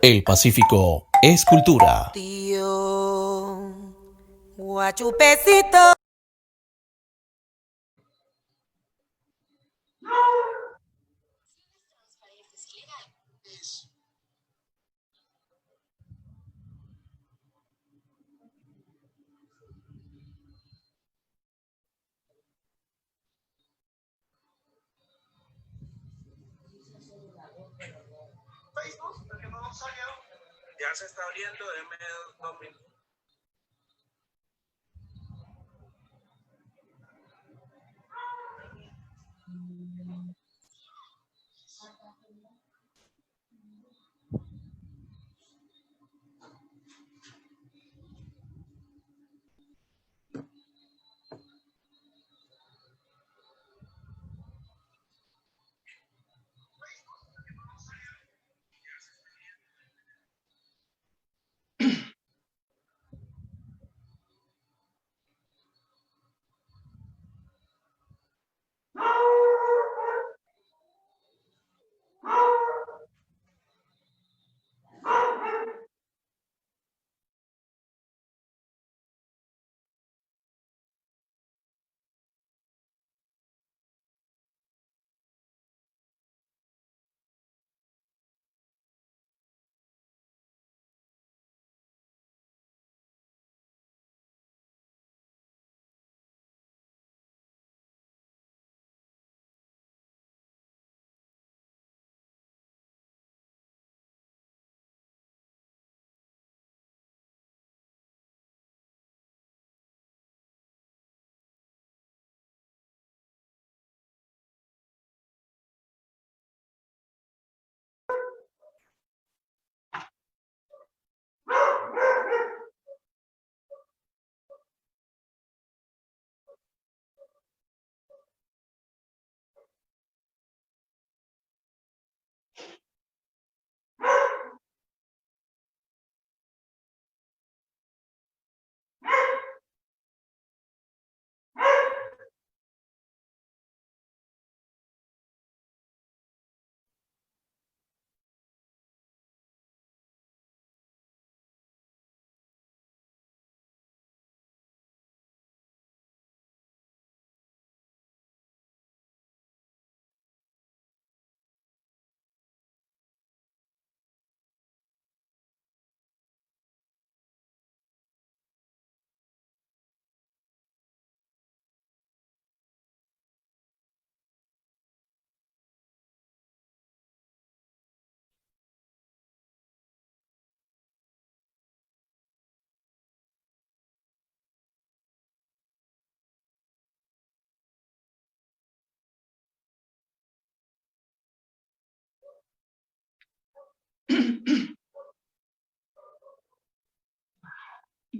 El Pacífico es cultura. Tío, guachupecito. Ya se está abriendo, denme 2 minutos.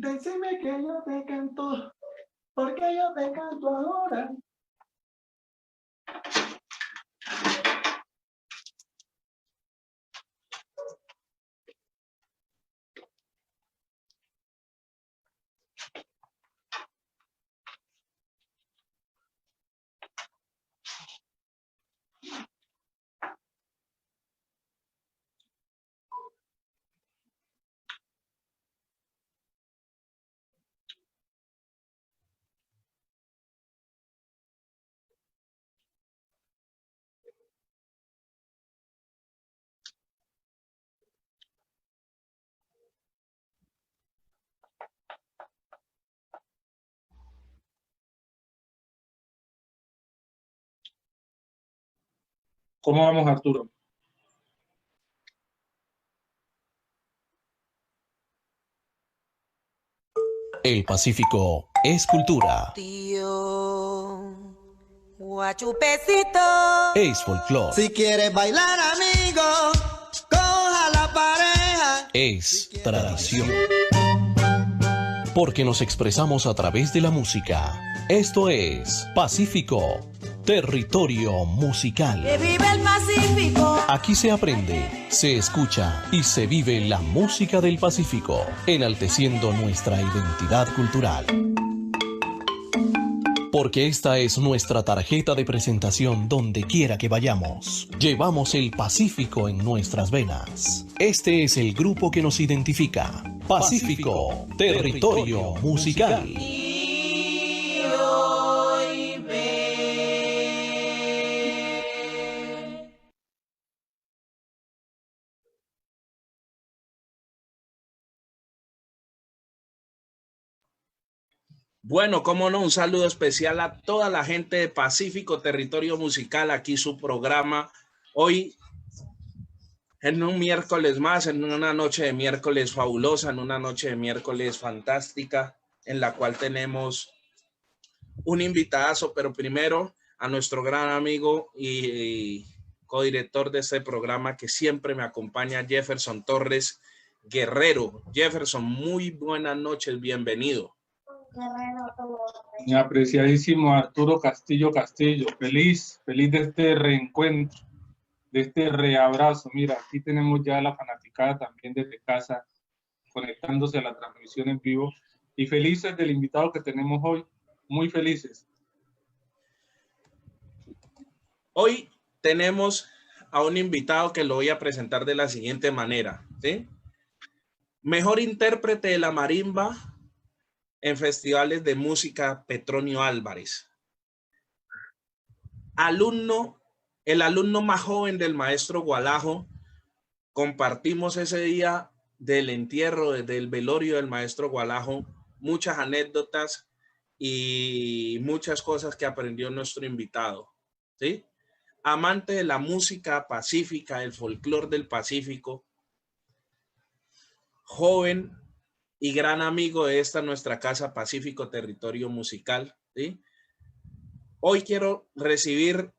Decime que yo te canto, porque yo te canto ahora. ¿Cómo vamos, Arturo? El Pacífico es cultura. Tío, guachupecito. Es folclore. Si quieres bailar, amigo, coja la pareja. Es tradición. Porque nos expresamos a través de la música. Esto es Pacífico, territorio musical. ¡Que vive el Pacífico! Aquí se aprende, se escucha y se vive la música del Pacífico, enalteciendo nuestra identidad cultural. porque esta es nuestra tarjeta de presentación donde quiera que vayamos. Llevamos el Pacífico en nuestras venas. Este es el grupo que nos identifica. Pacífico, territorio musical. Bueno, cómo no, un saludo especial a toda la gente de Pacífico Territorio Musical, aquí su programa. Hoy, en un miércoles más, en una noche de miércoles fabulosa, en una noche de miércoles fantástica, en la cual tenemos un invitadazo, pero primero a nuestro gran amigo y codirector de este programa que siempre me acompaña, Jefferson Torres Guerrero. Jefferson, muy buenas noches, bienvenido. Mi apreciadísimo Arturo Castillo, feliz de este reencuentro, de este reabrazo. Mira, aquí tenemos ya a la fanaticada también desde casa, conectándose a la transmisión en vivo, y felices del invitado que tenemos hoy, muy felices. Hoy tenemos a un invitado que lo voy a presentar de la siguiente manera, ¿sí? Mejor intérprete de la marimba en festivales de música, Petronio Álvarez. El alumno más joven del maestro Gualajo. Compartimos ese día del entierro, del velorio del maestro Gualajo, muchas anécdotas y muchas cosas que aprendió nuestro invitado, ¿sí? Amante de la música pacífica, el folclore del Pacífico, joven y gran amigo de esta nuestra casa Pacífico Territorio Musical, ¿sí? Hoy quiero recibir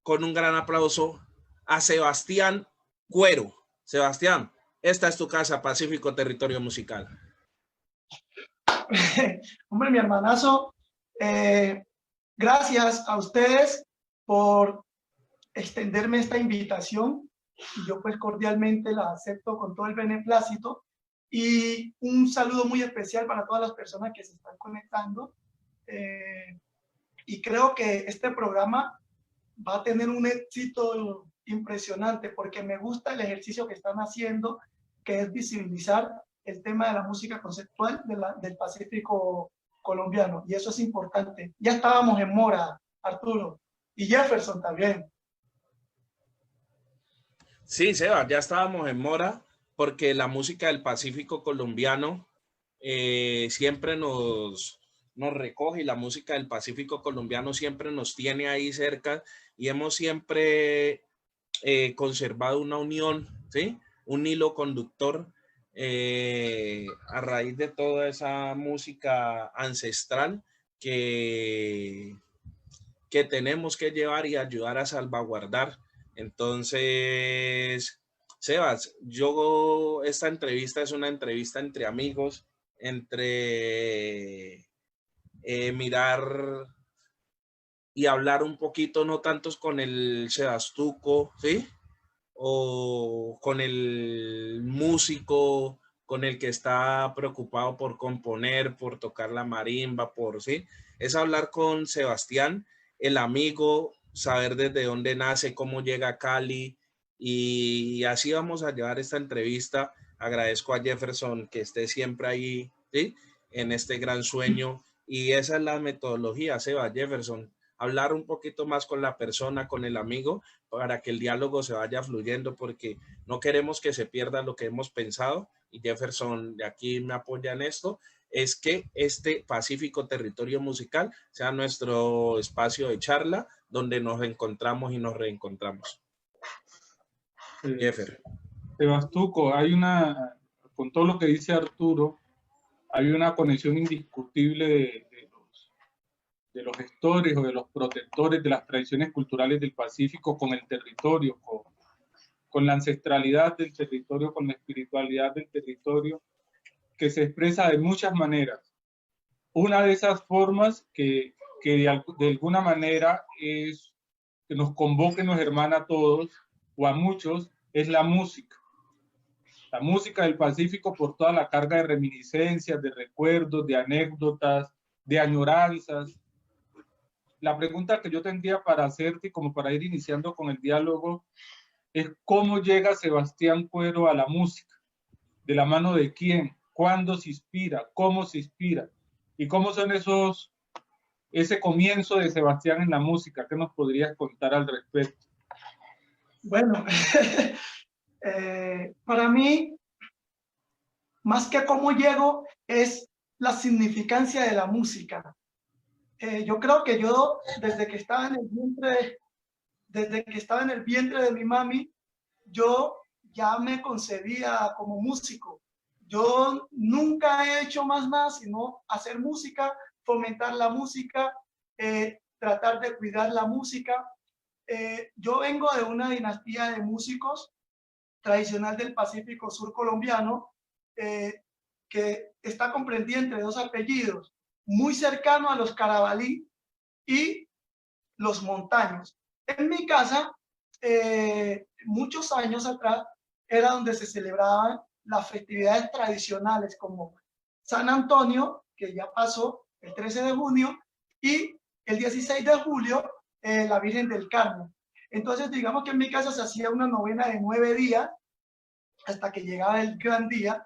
con un gran aplauso a Sebastián Cuero. Sebastián, esta es tu casa Pacífico Territorio Musical. Hombre, mi hermanazo, gracias a ustedes por extenderme esta invitación. Y yo pues cordialmente la acepto con todo el beneplácito. Y un saludo muy especial para todas las personas que se están conectando. Y creo que este programa va a tener un éxito impresionante porque me gusta el ejercicio que están haciendo, que es visibilizar el tema de la música conceptual del Pacífico colombiano. Y eso es importante. Ya estábamos en mora, Arturo, y Jefferson también. Sí, Seba, ya estábamos en mora, porque la música del Pacífico colombiano siempre nos recoge, y la música del Pacífico colombiano siempre nos tiene ahí cerca, y hemos siempre conservado una unión, ¿sí? Un hilo conductor a raíz de toda esa música ancestral que tenemos que llevar y ayudar a salvaguardar. Entonces, Sebas, esta entrevista es una entrevista entre amigos, entre mirar y hablar un poquito, no tantos con el Sebastuco, ¿sí? O con el músico, con el que está preocupado por componer, por tocar la marimba, ¿sí? Es hablar con Sebastián, el amigo, saber desde dónde nace, cómo llega a Cali, y así vamos a llevar esta entrevista. Agradezco a Jefferson que esté siempre ahí, ¿sí? En este gran sueño, y esa es la metodología, Seba, Jefferson, hablar un poquito más con la persona, con el amigo, para que el diálogo se vaya fluyendo, porque no queremos que se pierda lo que hemos pensado, y Jefferson de aquí me apoya en esto, es que este Pacífico Territorio Musical sea nuestro espacio de charla, donde nos encontramos y nos reencontramos. Jeffer. Sebastuco, con todo lo que dice Arturo, hay una conexión indiscutible de los gestores o de los protectores de las tradiciones culturales del Pacífico con el territorio, con la ancestralidad del territorio, con la espiritualidad del territorio, que se expresa de muchas maneras. Una de esas formas que de alguna manera que nos convoca y nos hermana a todos, o a muchos, es la música. La música del Pacífico, por toda la carga de reminiscencias, de recuerdos, de anécdotas, de añoranzas, la pregunta que yo tendría para hacerte, como para ir iniciando con el diálogo, es cómo llega Sebastián Cuero a la música, de la mano de quién, cuándo se inspira, cómo se inspira, y cómo son ese comienzo de Sebastián en la música. ¿Qué nos podrías contar al respecto? Bueno, para mí, más que cómo llego, es la significancia de la música. Yo creo que yo, desde que estaba en el vientre de mi mami, yo ya me concebía como músico. Yo nunca he hecho más nada sino hacer música, fomentar la música, tratar de cuidar la música. Yo vengo de una dinastía de músicos tradicional del Pacífico Sur colombiano, que está comprendida entre dos apellidos, muy cercano a los Carabalí y los Montaños. En mi casa, muchos años atrás, era donde se celebraban las festividades tradicionales como San Antonio, que ya pasó el 13 de junio, y el 16 de julio, la Virgen del Carmen. Entonces, digamos que en mi casa se hacía una novena de 9 días hasta que llegaba el gran día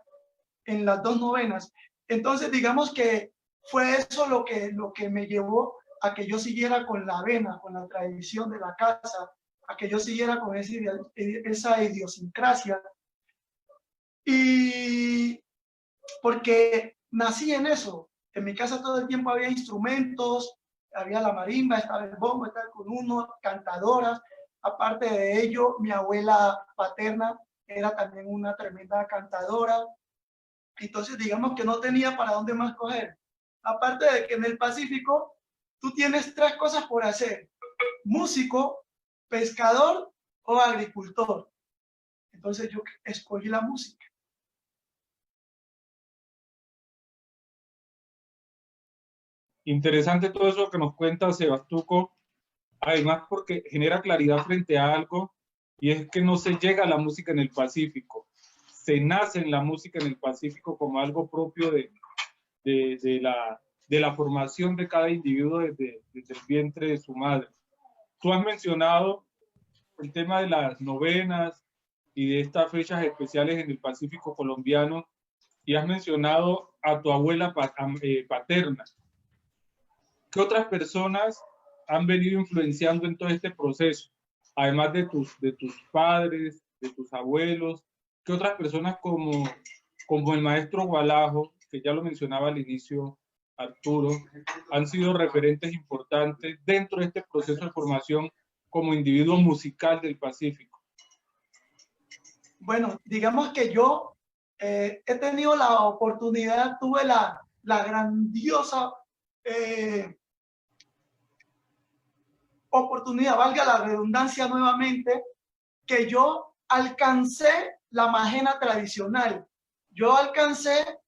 en las 2 novenas. Entonces, digamos que fue eso lo que me llevó a que yo siguiera con la vena, con la tradición de la casa, a que yo siguiera con esa idiosincrasia. Y porque nací en eso. En mi casa todo el tiempo había instrumentos, había la marimba, estaba el bombo, estaba el cununo, cantadoras. Aparte de ello, mi abuela paterna era también una tremenda cantadora. Entonces, digamos que no tenía para dónde más coger. Aparte de que en el Pacífico tú tienes 3 cosas por hacer: músico, pescador o agricultor. Entonces yo escogí la música. Interesante todo eso que nos cuenta Sebastuco, además porque genera claridad frente a algo, y es que no se llega a la música en el Pacífico, se nace en la música en el Pacífico como algo propio de la formación de cada individuo desde el vientre de su madre. Tú has mencionado el tema de las novenas y de estas fechas especiales en el Pacífico colombiano, y has mencionado a tu abuela paterna. ¿Qué otras personas han venido influenciando en todo este proceso? Además de tus padres, de tus abuelos, ¿qué otras personas como el maestro Gualajo, que ya lo mencionaba al inicio Arturo, han sido referentes importantes dentro de este proceso de formación como individuo musical del Pacífico? Bueno, digamos que yo he tenido la oportunidad, tuve la grandiosa oportunidad, valga la redundancia nuevamente, que yo alcancé la majena tradicional. Yo alcancé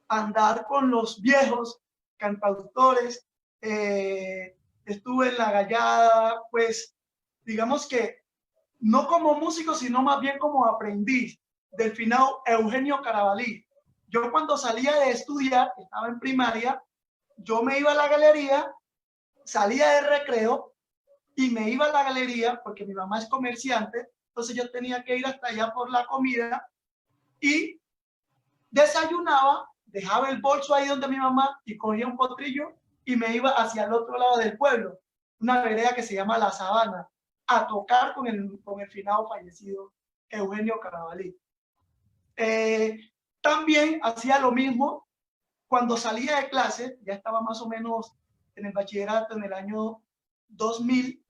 a andar con los viejos cantautores, estuve en la gallada, pues digamos que no como músico, sino más bien como aprendiz del finado Eugenio Carabalí. Yo cuando salía de estudiar, estaba en primaria, yo me iba a la galería, salía de recreo y me iba a la galería porque mi mamá es comerciante, entonces yo tenía que ir hasta allá por la comida y desayunaba, dejaba el bolso ahí donde mi mamá y cogía un potrillo y me iba hacia el otro lado del pueblo, una vereda que se llama La Sabana, a tocar con el finado fallecido Eugenio Carabalí. También hacía lo mismo cuando salía de clase, ya estaba más o menos en el bachillerato en el año 2000,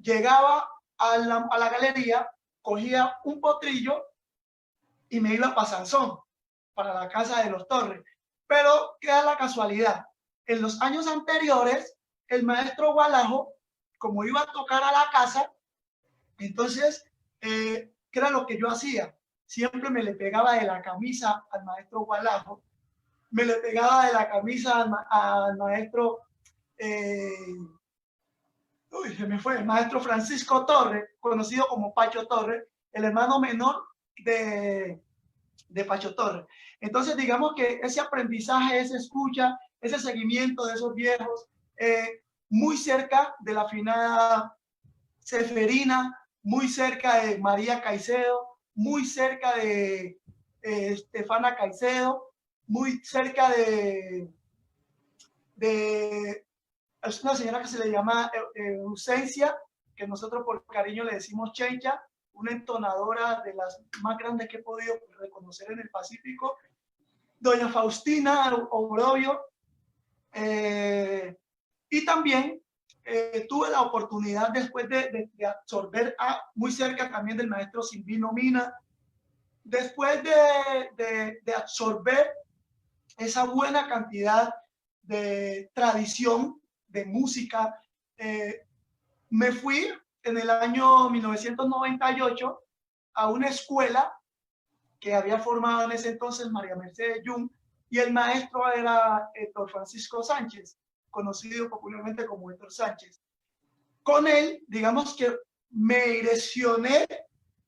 llegaba a la galería, cogía un potrillo y me iba para Sansón, para la casa de los Torres. Pero queda la casualidad, en los años anteriores, el maestro Gualajo, como iba a tocar a la casa, entonces, ¿qué era lo que yo hacía? Siempre me le pegaba de la camisa al maestro Gualajo, me le pegaba de la camisa al maestro, se me fue, el maestro Francisco Torres, conocido como Pacho Torres, el hermano menor de Pacho Torres. Entonces, digamos que ese aprendizaje, esa escucha, ese seguimiento de esos viejos, muy cerca de la finada Seferina, muy cerca de María Caicedo, muy cerca de Estefana Caicedo, muy cerca de es una señora que se le llama Ausencia, que nosotros por cariño le decimos Chencha, una entonadora de las más grandes que he podido reconocer en el Pacífico. Doña Faustina Obrobio, y también tuve la oportunidad después de absorber muy cerca también del maestro Silvino Mina, después de absorber esa buena cantidad de tradición, de música, me fui en el año 1998 a una escuela que había formado en ese entonces María Mercedes Jung, y el maestro era Héctor Francisco Sánchez, conocido popularmente como Héctor Sánchez. Con él, digamos que me direccioné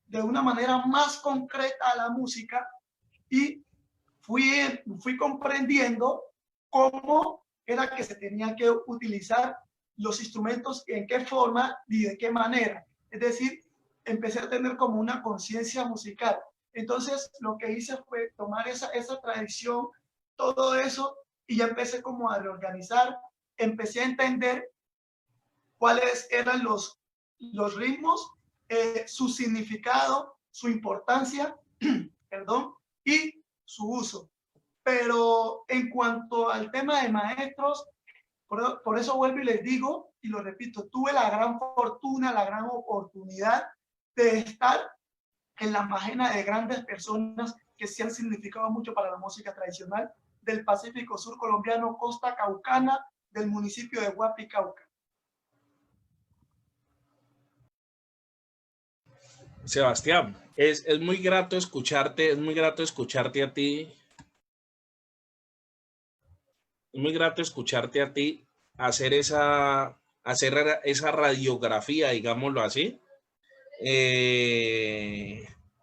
de una manera más concreta a la música y fui comprendiendo cómo era que se tenía que utilizar los instrumentos, en qué forma y de qué manera. Es decir, empecé a tener como una conciencia musical. Entonces, lo que hice fue tomar esa tradición, todo eso, y ya empecé como a reorganizar, empecé a entender cuáles eran los ritmos, su significado, su importancia, perdón, y su uso. Pero en cuanto al tema de maestros, por eso vuelvo y les digo, y lo repito, tuve la gran fortuna, la gran oportunidad de estar en la magena de grandes personas que sí han significado mucho para la música tradicional del Pacífico Sur colombiano, costa caucana, del municipio de Huapi, Cauca. Sebastián, es muy grato escucharte, es muy grato escucharte a ti. Es muy grato escucharte a ti hacer esa radiografía, digámoslo así,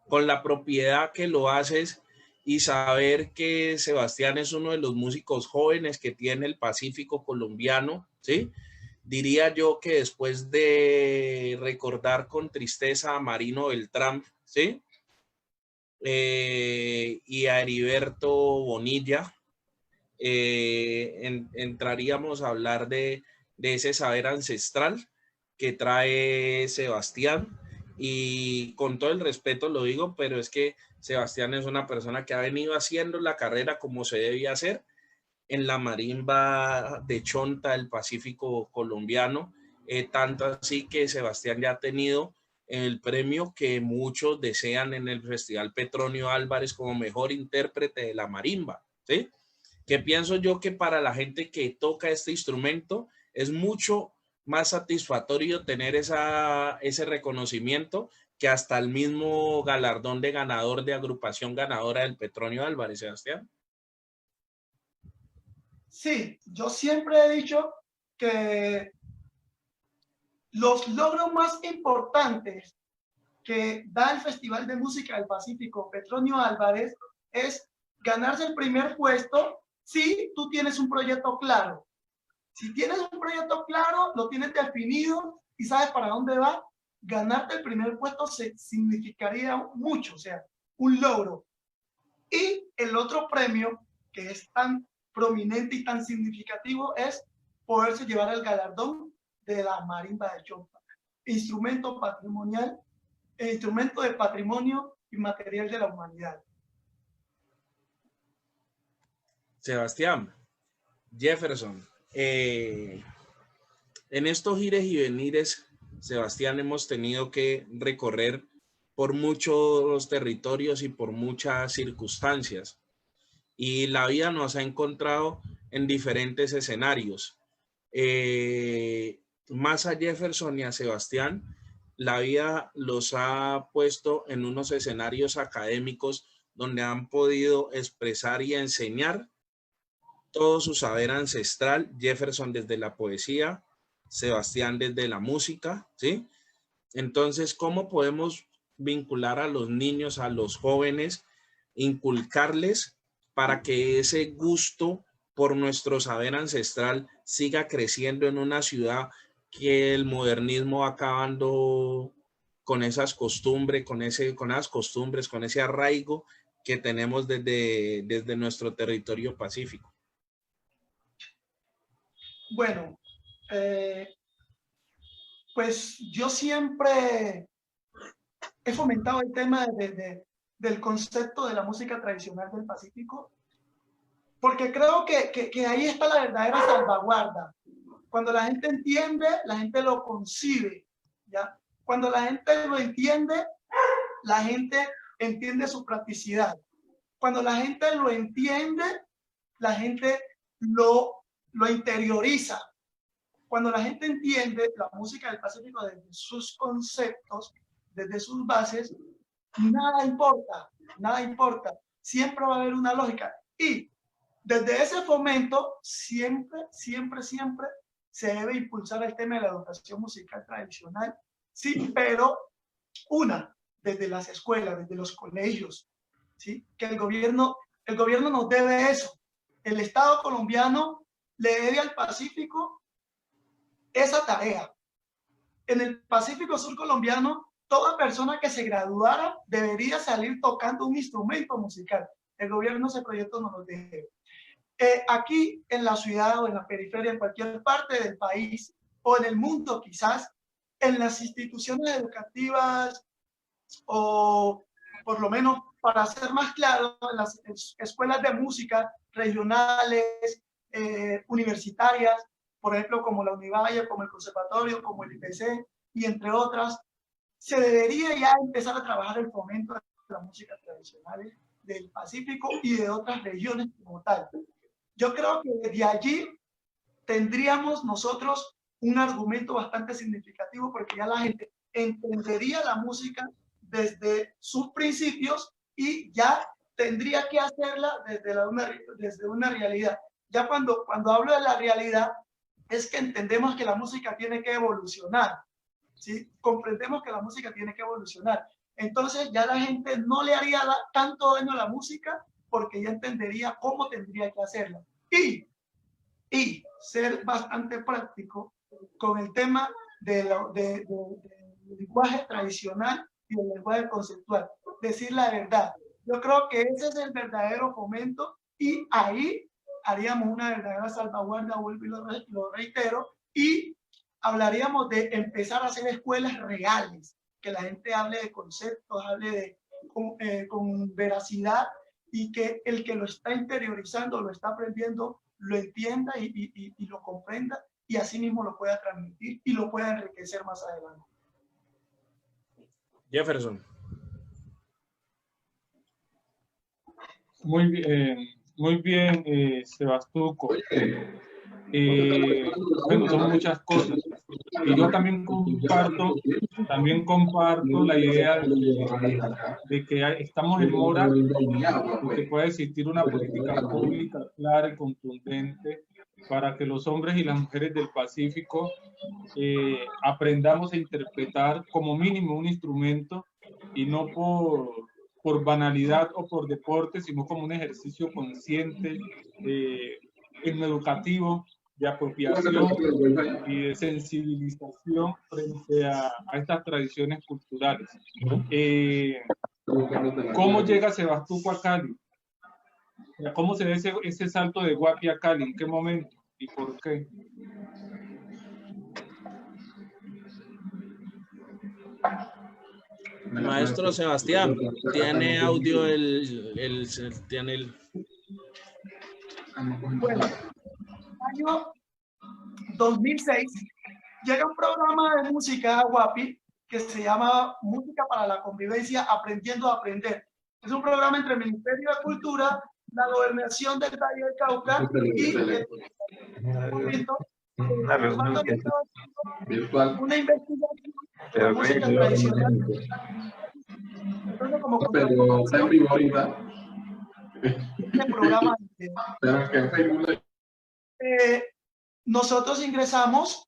con la propiedad que lo haces, y saber que Sebastián es uno de los músicos jóvenes que tiene el Pacífico colombiano, ¿sí? Diría yo que después de recordar con tristeza a Marino Beltrán, ¿sí? Y a Heriberto Bonilla, entraríamos a hablar de ese saber ancestral que trae Sebastián, y con todo el respeto lo digo, pero es que Sebastián es una persona que ha venido haciendo la carrera como se debía hacer en la marimba de chonta del Pacífico colombiano, tanto así que Sebastián ya ha tenido el premio que muchos desean en el Festival Petronio Álvarez como mejor intérprete de la marimba, ¿sí? Que pienso yo que para la gente que toca este instrumento es mucho más satisfactorio tener ese reconocimiento que hasta el mismo galardón de ganador de agrupación ganadora del Petronio Álvarez, Sebastián. Sí, yo siempre he dicho que los logros más importantes que da el Festival de Música del Pacífico Petronio Álvarez es ganarse el primer puesto si tú tienes un proyecto claro. Si tienes un proyecto claro, lo tienes definido y sabes para dónde va, ganarte el primer puesto significaría mucho, o sea, un logro. Y el otro premio, que es tan prominente y tan significativo, es poderse llevar el galardón de la marimba de chonta, instrumento patrimonial, instrumento de patrimonio inmaterial de la humanidad. Sebastián, Jefferson, en estos ires y venires, Sebastián, hemos tenido que recorrer por muchos territorios y por muchas circunstancias, y la vida nos ha encontrado en diferentes escenarios. Más a Jefferson y a Sebastián, la vida los ha puesto en unos escenarios académicos donde han podido expresar y enseñar todo su saber ancestral. Jefferson desde la poesía, Sebastián desde la música, ¿sí? Entonces, ¿cómo podemos vincular a los niños, a los jóvenes, inculcarles para que ese gusto por nuestro saber ancestral, siga creciendo en una ciudad que el modernismo va acabando con esas costumbres, con ese arraigo que tenemos desde nuestro territorio pacífico? Bueno, pues yo siempre he fomentado el tema del concepto de la música tradicional del Pacífico, porque creo que ahí está la verdadera salvaguarda. Cuando la gente entiende, la gente lo concibe, ¿ya? Cuando la gente lo entiende, la gente entiende su practicidad. Cuando la gente lo entiende, la gente lo interioriza. Cuando la gente entiende la música del Pacífico desde sus conceptos, desde sus bases, nada importa, nada importa. Siempre va a haber una lógica. Y desde ese fomento, siempre se debe impulsar el tema de la educación musical tradicional. Sí, pero desde las escuelas, desde los colegios, ¿sí? Que el gobierno nos debe eso. El Estado colombiano le debe al Pacífico esa tarea. En el Pacífico Sur colombiano, toda persona que se graduara debería salir tocando un instrumento musical. El gobierno ese proyecto nos lo debe. Aquí en la ciudad o en la periferia, en cualquier parte del país o en el mundo quizás, en las instituciones educativas o por lo menos para ser más claro, en las escuelas de música regionales, universitarias, por ejemplo como la Univalle, como el Conservatorio, como el IPC y entre otras, se debería ya empezar a trabajar el fomento de la música tradicional del Pacífico y de otras regiones como tal. Yo creo que de allí tendríamos nosotros un argumento bastante significativo porque ya la gente entendería la música desde sus principios y ya tendría que hacerla desde una realidad. Ya cuando hablo de la realidad es que entendemos que la música tiene que evolucionar, ¿sí? Comprendemos que la música tiene que evolucionar. Entonces ya la gente no le haría tanto daño a la música porque ya entendería cómo tendría que hacerla. Y ser bastante práctico con el tema del lenguaje tradicional y el lenguaje conceptual. Decir la verdad. Yo creo que ese es el verdadero fomento y ahí haríamos una verdadera salvaguarda, vuelvo y lo reitero, y hablaríamos de empezar a hacer escuelas reales, que la gente hable de conceptos, hable con veracidad y que el que lo está interiorizando, lo está aprendiendo, lo entienda y lo comprenda y así mismo lo pueda transmitir y lo pueda enriquecer más adelante. Jefferson. Muy bien, Sebastuco. Bueno, son muchas cosas. Y yo también comparto la idea de que estamos en mora de que pueda existir una política pública clara y contundente para que los hombres y las mujeres del Pacífico aprendamos a interpretar como mínimo un instrumento y no por banalidad o por deporte, sino como un ejercicio consciente, educativo, de apropiación y de sensibilización frente a estas tradiciones culturales. ¿Cómo llega Sebastuco a Cali? ¿Cómo se ve ese salto de Guapi a Cali? ¿En qué momento? ¿Y por qué? Maestro Sebastián, ¿tiene audio Bueno, año 2006 llega un programa de música a Guapi que se llama Música para la Convivencia, Aprendiendo a Aprender. Es un programa entre el Ministerio de Cultura, la Gobernación del Valle del Cauca y el momento una investigación de música tradicional. Entonces, como pero está en vivo ahorita. este programa nosotros ingresamos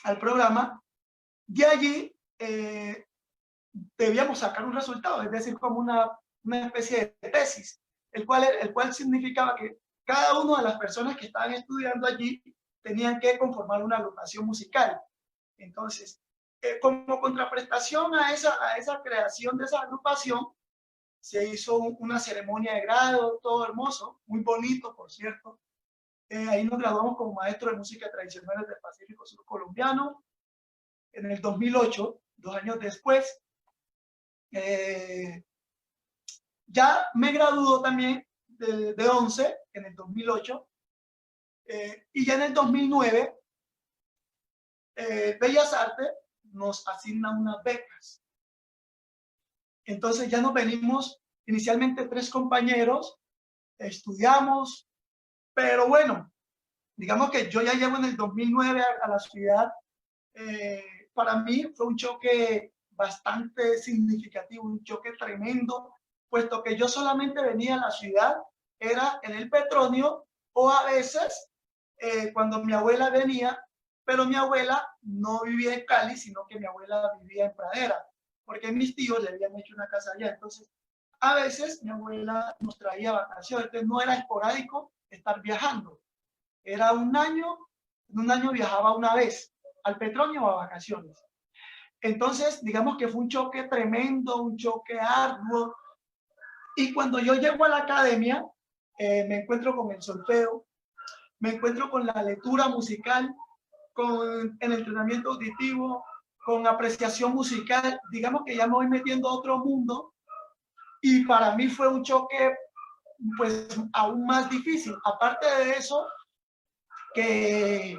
al programa, de allí debíamos sacar un resultado, es decir, como una especie de tesis, el cual significaba que cada una de las personas que estaban estudiando allí tenían que conformar una agrupación musical. Entonces, como contraprestación a esa creación de esa agrupación, se hizo una ceremonia de grado, todo hermoso, muy bonito, por cierto. Ahí nos graduamos como maestro de música tradicional del Pacífico Sur colombiano. En el 2008, 2 años después, ya me graduó también de 11 en el 2008, y ya en el 2009 Bellas Artes nos asigna unas becas. Entonces ya nos venimos inicialmente 3 compañeros, estudiamos, pero bueno, digamos que yo ya llego en el 2009 a la ciudad. Para mí fue un choque bastante significativo, un choque tremendo, puesto que yo solamente venía a la ciudad, era en el Petronio, o a veces cuando mi abuela venía, pero mi abuela no vivía en Cali, sino que mi abuela vivía en Pradera, porque mis tíos le habían hecho una casa allá. Entonces, a veces mi abuela nos traía vacaciones, entonces no era esporádico estar viajando. Era un año, en un año viajaba una vez al Petronio o a vacaciones. Entonces, digamos que fue un choque tremendo, un choque arduo. Y cuando yo llego a la academia, me encuentro con el solfeo, me encuentro con la lectura musical, con el entrenamiento auditivo, con apreciación musical. Digamos que ya me voy metiendo a otro mundo, y para mí fue un choque pues aún más difícil. Aparte de eso, que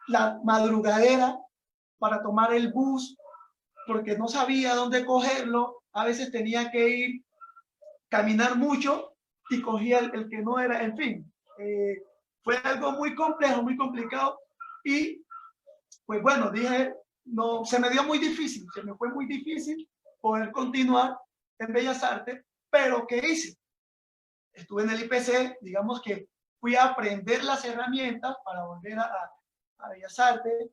la madrugadera para tomar el bus, porque no sabía dónde cogerlo, a veces tenía que ir, caminar mucho y cogía el que no era, en fin. Fue algo muy complejo, muy complicado, y pues bueno, dije, no, se me dio muy difícil, se me fue muy difícil poder continuar en Bellas Artes, pero ¿qué hice? Estuve en el IPC, digamos que fui a aprender las herramientas para volver a Bellas Artes.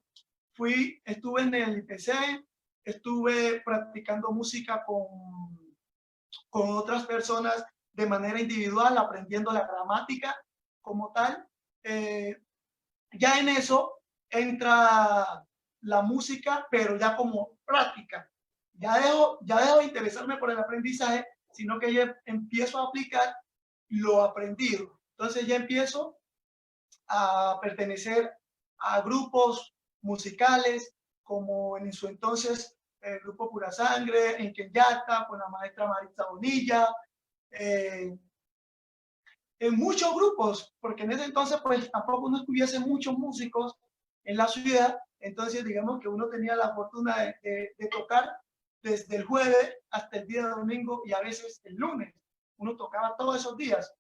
Estuve en el IPC, estuve practicando música con otras personas de manera individual, aprendiendo la gramática como tal. Ya en eso entra la música, pero ya como práctica. Ya dejo de interesarme por el aprendizaje, sino que ya empiezo a aplicar lo aprendido. Entonces ya empiezo a pertenecer a grupos musicales, como en su entonces el grupo Pura Sangre, en Kenyatta, con la maestra Maritza Bonilla, en muchos grupos, porque en ese entonces pues tampoco no estuviesen muchos músicos en la ciudad. Entonces digamos que uno tenía la fortuna de tocar desde el jueves hasta el día domingo, y a veces el lunes. Uno tocaba todos esos días,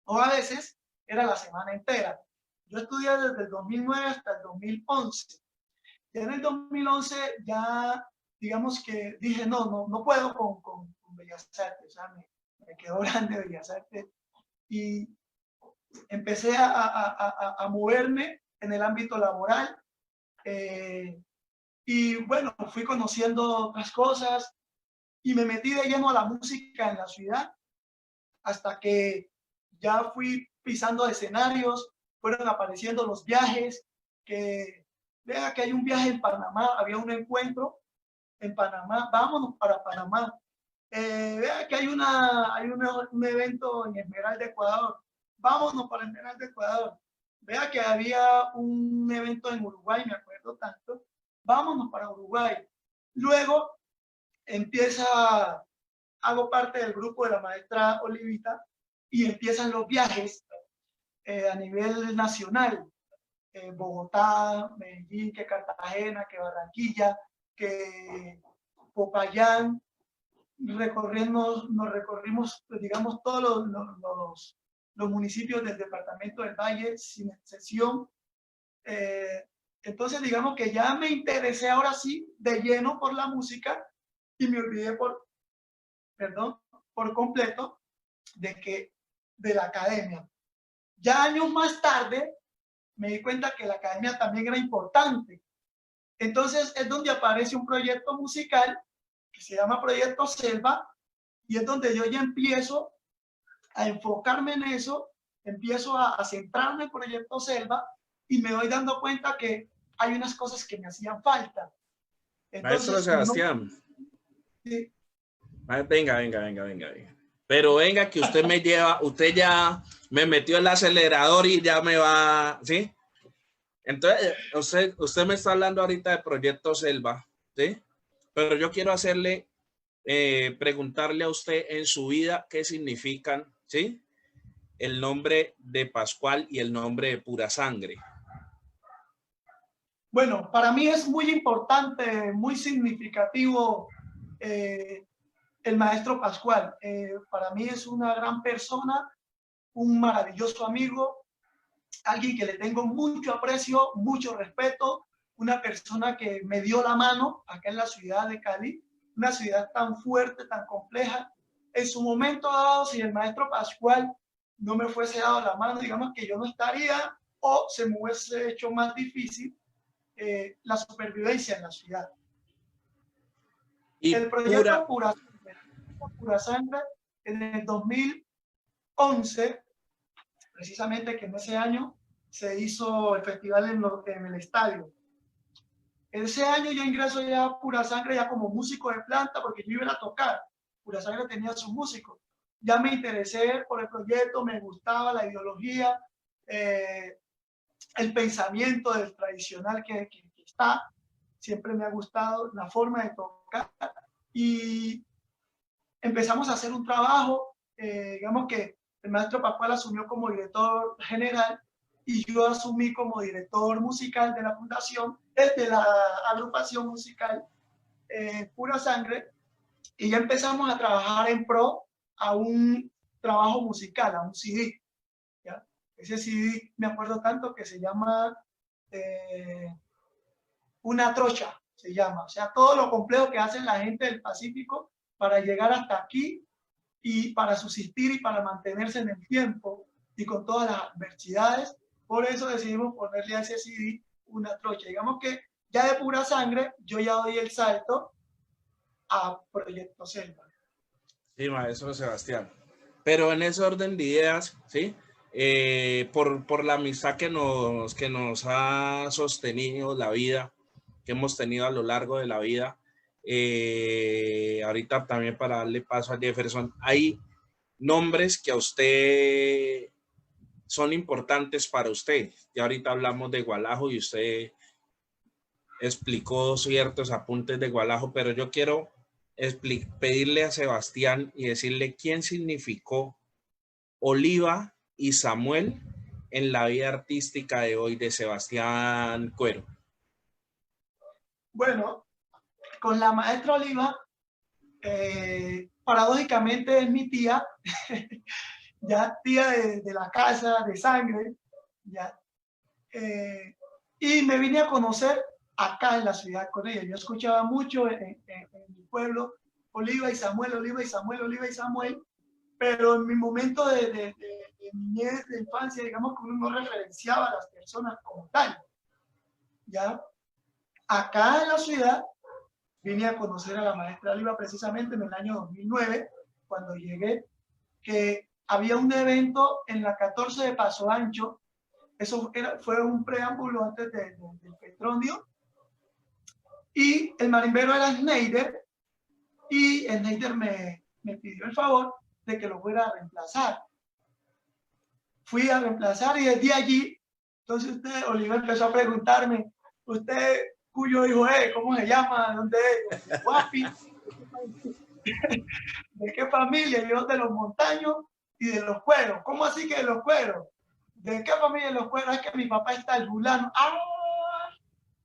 o a veces era la semana entera. Yo estudié desde el 2009 hasta el 2011. Ya en el 2011 ya, digamos que dije, no puedo con Bellas Artes, o sea, me quedó grande Bellas Artes, y empecé a moverme en el ámbito laboral, y bueno, fui conociendo otras cosas, y me metí de lleno a la música en la ciudad, hasta que ya fui pisando escenarios, fueron apareciendo los viajes, que vea que hay un viaje en Panamá, había un encuentro en Panamá, vámonos para Panamá. Vea que hay un evento en Esmeralda, Ecuador, vámonos para Esmeralda, Ecuador. Vea que había un evento en Uruguay, me acuerdo tanto, vámonos para Uruguay. Luego hago parte del grupo de la maestra Olivita, y empiezan los viajes a nivel nacional. Bogotá, Medellín, que Cartagena, que Barranquilla, que Popayán. Nos recorrimos, digamos, todos los municipios del departamento del Valle, sin excepción. Entonces, digamos que ya me interesé ahora sí de lleno por la música, y me olvidé por completo de la academia. Ya años más tarde me di cuenta que la academia también era importante. Entonces es donde aparece un proyecto musical que se llama Proyecto Selva, y es donde yo ya empiezo a enfocarme en eso, empiezo a centrarme en el proyecto Selva y me doy dando cuenta que hay unas cosas que me hacían falta. Maestro Sebastián, sí, venga. Pero venga que usted me lleva, usted ya me metió el acelerador y ya me va, ¿sí? Entonces, usted me está hablando ahorita de Proyecto Selva, ¿sí? Pero yo quiero hacerle, preguntarle a usted en su vida qué significan, ¿sí? El nombre de Pascual y el nombre de Pura Sangre. bueno, para mí es muy importante, muy significativo el maestro Pascual. Para mí es una gran persona, un maravilloso amigo, alguien que le tengo mucho aprecio, mucho respeto, una persona que me dio la mano acá en la ciudad de Cali, una ciudad tan fuerte, tan compleja. En su momento dado, si el maestro Pascual no me fuese dado la mano, digamos que yo no estaría o se me hubiese hecho más difícil la supervivencia en la ciudad. Y el proyecto Pura Sangre en el 2011, precisamente que en ese año se hizo el festival en el estadio. Ese año yo ingreso ya a Pura Sangre ya como músico de planta porque yo iba a tocar. Pura Sangre tenía sus músicos. Ya me interesé por el proyecto, me gustaba la ideología, el pensamiento del tradicional que está. Siempre me ha gustado la forma de tocar y empezamos a hacer un trabajo, digamos que el maestro Pascual asumió como director general y yo asumí como director musical de la fundación, de la agrupación musical Pura Sangre, y ya empezamos a trabajar en pro a un trabajo musical, a un CD. ¿Ya? Ese CD me acuerdo tanto que se llama Una Trocha, se llama. O sea, todo lo complejo que hace la gente del Pacífico para llegar hasta aquí y para subsistir y para mantenerse en el tiempo y con todas las adversidades. Por eso decidimos ponerle a ese CD Una Trocha. Digamos que ya de Pura Sangre yo ya doy el salto a Proyecto Selva. Sí, maestro Sebastián. Pero en ese orden de ideas, ¿sí? Por la amistad que nos ha sostenido la vida, que hemos tenido a lo largo de la vida, ahorita también para darle paso a Jefferson, hay nombres que a usted son importantes para usted. Ya ahorita hablamos de Gualajo y usted explicó ciertos apuntes de Gualajo, pero yo quiero pedirle a Sebastián y decirle quién significó Oliva y Samuel en la vida artística de hoy de Sebastián Cuero. Bueno, con la maestra Oliva, paradójicamente es mi tía, ya tía de la casa, de sangre, ya. Y me vine a conocer acá en la ciudad con ella. Yo escuchaba mucho en mi pueblo Oliva y Samuel, Oliva y Samuel, Oliva y Samuel, pero en mi momento de niñez, de infancia, digamos que uno no referenciaba a las personas como tal. ¿Ya? Acá en la ciudad vine a conocer a la maestra Oliva precisamente en el año 2009, cuando llegué, que había un evento en la 14 de Paso Ancho. Eso fue un preámbulo antes del Petronio. Y el marimbero era Schneider, y Schneider me pidió el favor de que lo fuera a reemplazar. Fui a reemplazar y desde allí, entonces Oliva empezó a preguntarme, ¿usted cuyo hijo es? ¿Cómo se llama? ¿Dónde es? Guapi. ¿De qué familia? Yo de los montaños y de los cueros. ¿Cómo así que de los cueros? ¿De qué familia de los cueros? Es que mi papá está el fulano. ¡Ah!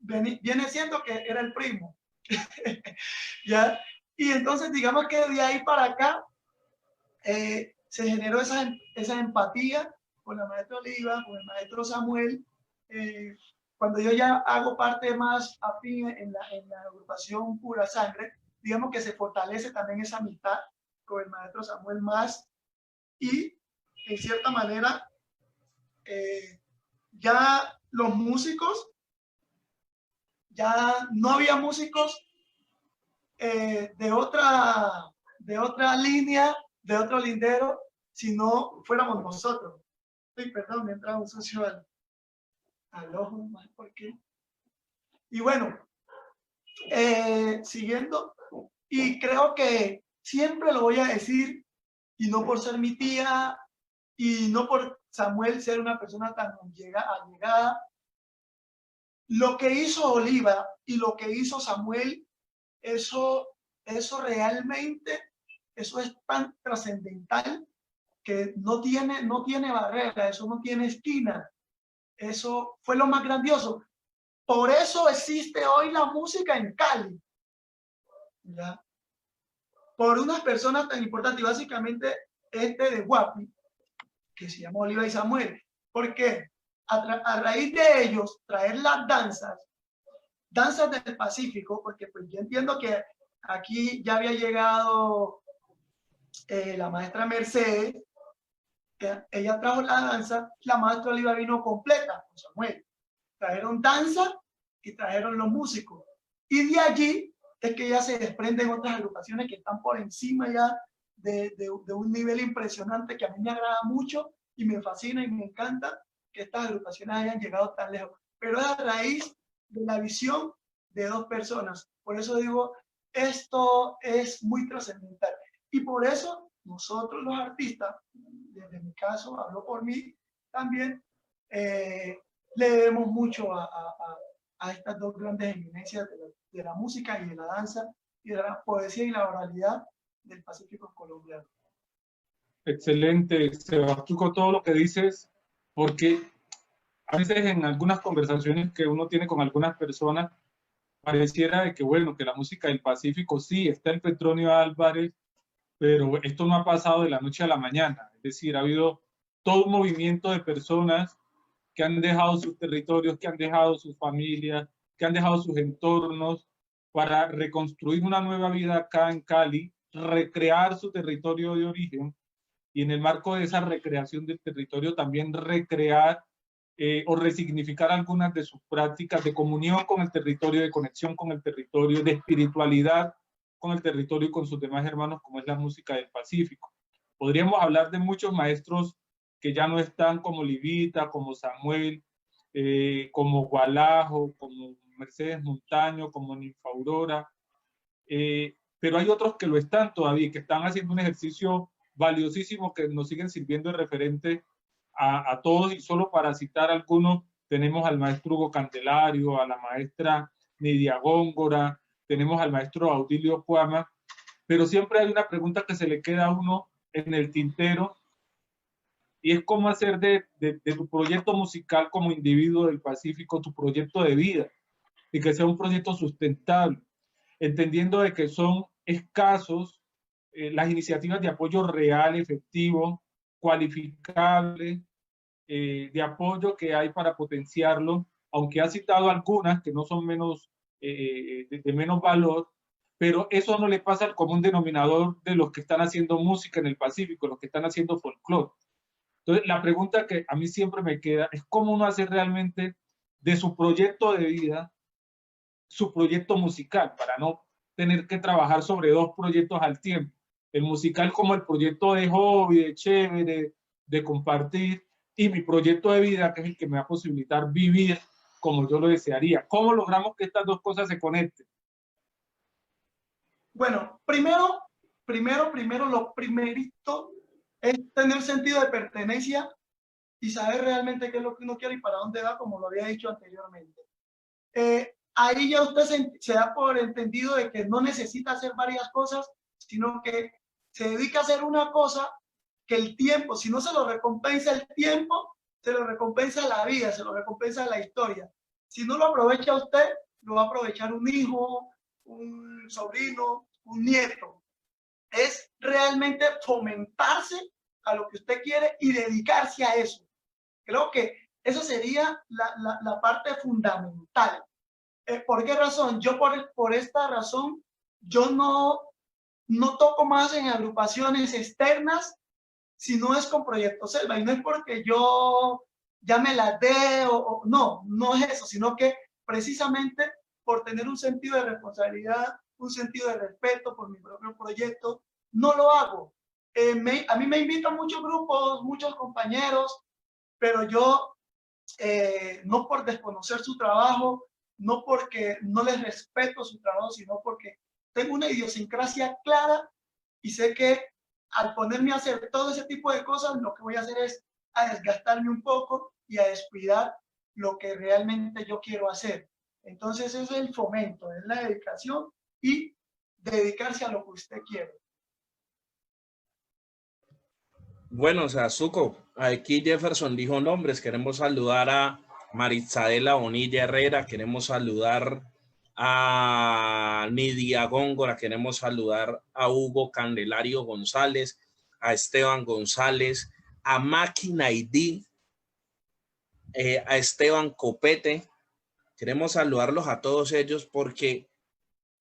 Viene siendo que era el primo. ¿Ya? Y entonces digamos que de ahí para acá se generó esa empatía con la maestra Oliva, con el maestro Samuel. Cuando yo ya hago parte más afín en la agrupación Pura Sangre, digamos que se fortalece también esa amistad con el maestro Samuel más, y en cierta manera ya los músicos, ya no había músicos de otra línea, de otro lindero, si no fuéramos nosotros. Uy, perdón, me entra un socio al ojo, no sé por qué. Y bueno, siguiendo, y creo que siempre lo voy a decir, y no por ser mi tía, y no por Samuel ser una persona tan allegada, lo que hizo Oliva y lo que hizo Samuel, eso realmente, eso es tan trascendental que no tiene barrera, eso no tiene esquina. Eso fue lo más grandioso. Por eso existe hoy la música en Cali. ¿Ya? Por unas personas tan importantes, y básicamente de Guapi, que se llama Oliva y Samuel. ¿Por qué? A raíz de ellos, traer las danzas del Pacífico, porque pues yo entiendo que aquí ya había llegado la maestra Mercedes, ella trajo la danza, la maestra Oliva vino completa con Samuel. Trajeron danza y trajeron los músicos. Y de allí es que ya se desprenden otras agrupaciones que están por encima ya de un nivel impresionante que a mí me agrada mucho y me fascina y me encanta que estas agrupaciones hayan llegado tan lejos. Pero es a raíz de la visión de dos personas. Por eso digo, esto es muy trascendental. Y por eso nosotros los artistas, desde mi caso, hablo por mí también, le debemos mucho a estas dos grandes eminencias de la música y de la danza y de la poesía y la oralidad del Pacífico colombiano. Excelente, Sebastián, con todo lo que dices, porque a veces en algunas conversaciones que uno tiene con algunas personas, pareciera de que, bueno, que la música del Pacífico sí, está el Petronio Álvarez, pero esto no ha pasado de la noche a la mañana. Es decir, ha habido todo un movimiento de personas que han dejado sus territorios, que han dejado sus familias, que han dejado sus entornos para reconstruir una nueva vida acá en Cali, recrear su territorio de origen y en el marco de esa recreación del territorio también recrear o resignificar algunas de sus prácticas de comunión con el territorio, de conexión con el territorio, de espiritualidad con el territorio y con sus demás hermanos, como es la música del Pacífico. Podríamos hablar de muchos maestros que ya no están, como Livita, como Samuel, como Gualajo, como Mercedes Montaño, como Ninfa Aurora, pero hay otros que lo están todavía, que están haciendo un ejercicio valiosísimo, que nos siguen sirviendo de referente a todos, y solo para citar algunos, tenemos al maestro Hugo Candelario, a la maestra Nidia Góngora, tenemos al maestro Audilio Cuama, pero siempre hay una pregunta que se le queda a uno en el tintero, y es cómo hacer de tu proyecto musical como individuo del Pacífico tu proyecto de vida, y que sea un proyecto sustentable, entendiendo de que son escasos las iniciativas de apoyo real, efectivo, cualificable, de apoyo que hay para potenciarlo, aunque ha citado algunas que no son menos, de menos valor, pero eso no le pasa al común denominador de los que están haciendo música en el Pacífico, los que están haciendo folclore. Entonces, la pregunta que a mí siempre me queda es cómo uno hace realmente de su proyecto de vida su proyecto musical, para no tener que trabajar sobre dos proyectos al tiempo. El musical como el proyecto de hobby, de chévere, de compartir, y mi proyecto de vida, que es el que me va a posibilitar vivir como yo lo desearía. ¿Cómo logramos que estas dos cosas se conecten? Bueno, primero, lo primerito es tener sentido de pertenencia y saber realmente qué es lo que uno quiere y para dónde va, como lo había dicho anteriormente. Ahí ya usted se da por entendido de que no necesita hacer varias cosas, sino que se dedica a hacer una cosa que el tiempo, si no se lo recompensa el tiempo, se lo recompensa la vida, se lo recompensa la historia. Si no lo aprovecha usted, lo va a aprovechar un hijo, un sobrino, un nieto. Es realmente fomentarse a lo que usted quiere y dedicarse a eso. Creo que esa sería la parte fundamental. ¿Por qué razón? Yo por esta razón, yo no toco más en agrupaciones externas si no es con Proyecto Selva. Y no es porque yo ya me la dé no es eso, sino que precisamente por tener un sentido de responsabilidad, un sentido de respeto por mi propio proyecto, no lo hago. A mí me invitan muchos grupos, muchos compañeros, pero yo, no por desconocer su trabajo, no porque no les respeto su trabajo, sino porque tengo una idiosincrasia clara y sé que al ponerme a hacer todo ese tipo de cosas, lo que voy a hacer es a desgastarme un poco y a descuidar lo que realmente yo quiero hacer. Entonces es el fomento, es la dedicación y dedicarse a lo que usted quiere. Bueno, o sea, Zuko, aquí Jefferson dijo nombres. Queremos saludar a Marisabela Bonilla Herrera, queremos saludar a Nidia Góngora, queremos saludar a Hugo Candelario González, a Esteban González, a Máquina ID, a Esteban Copete. Queremos saludarlos a todos ellos porque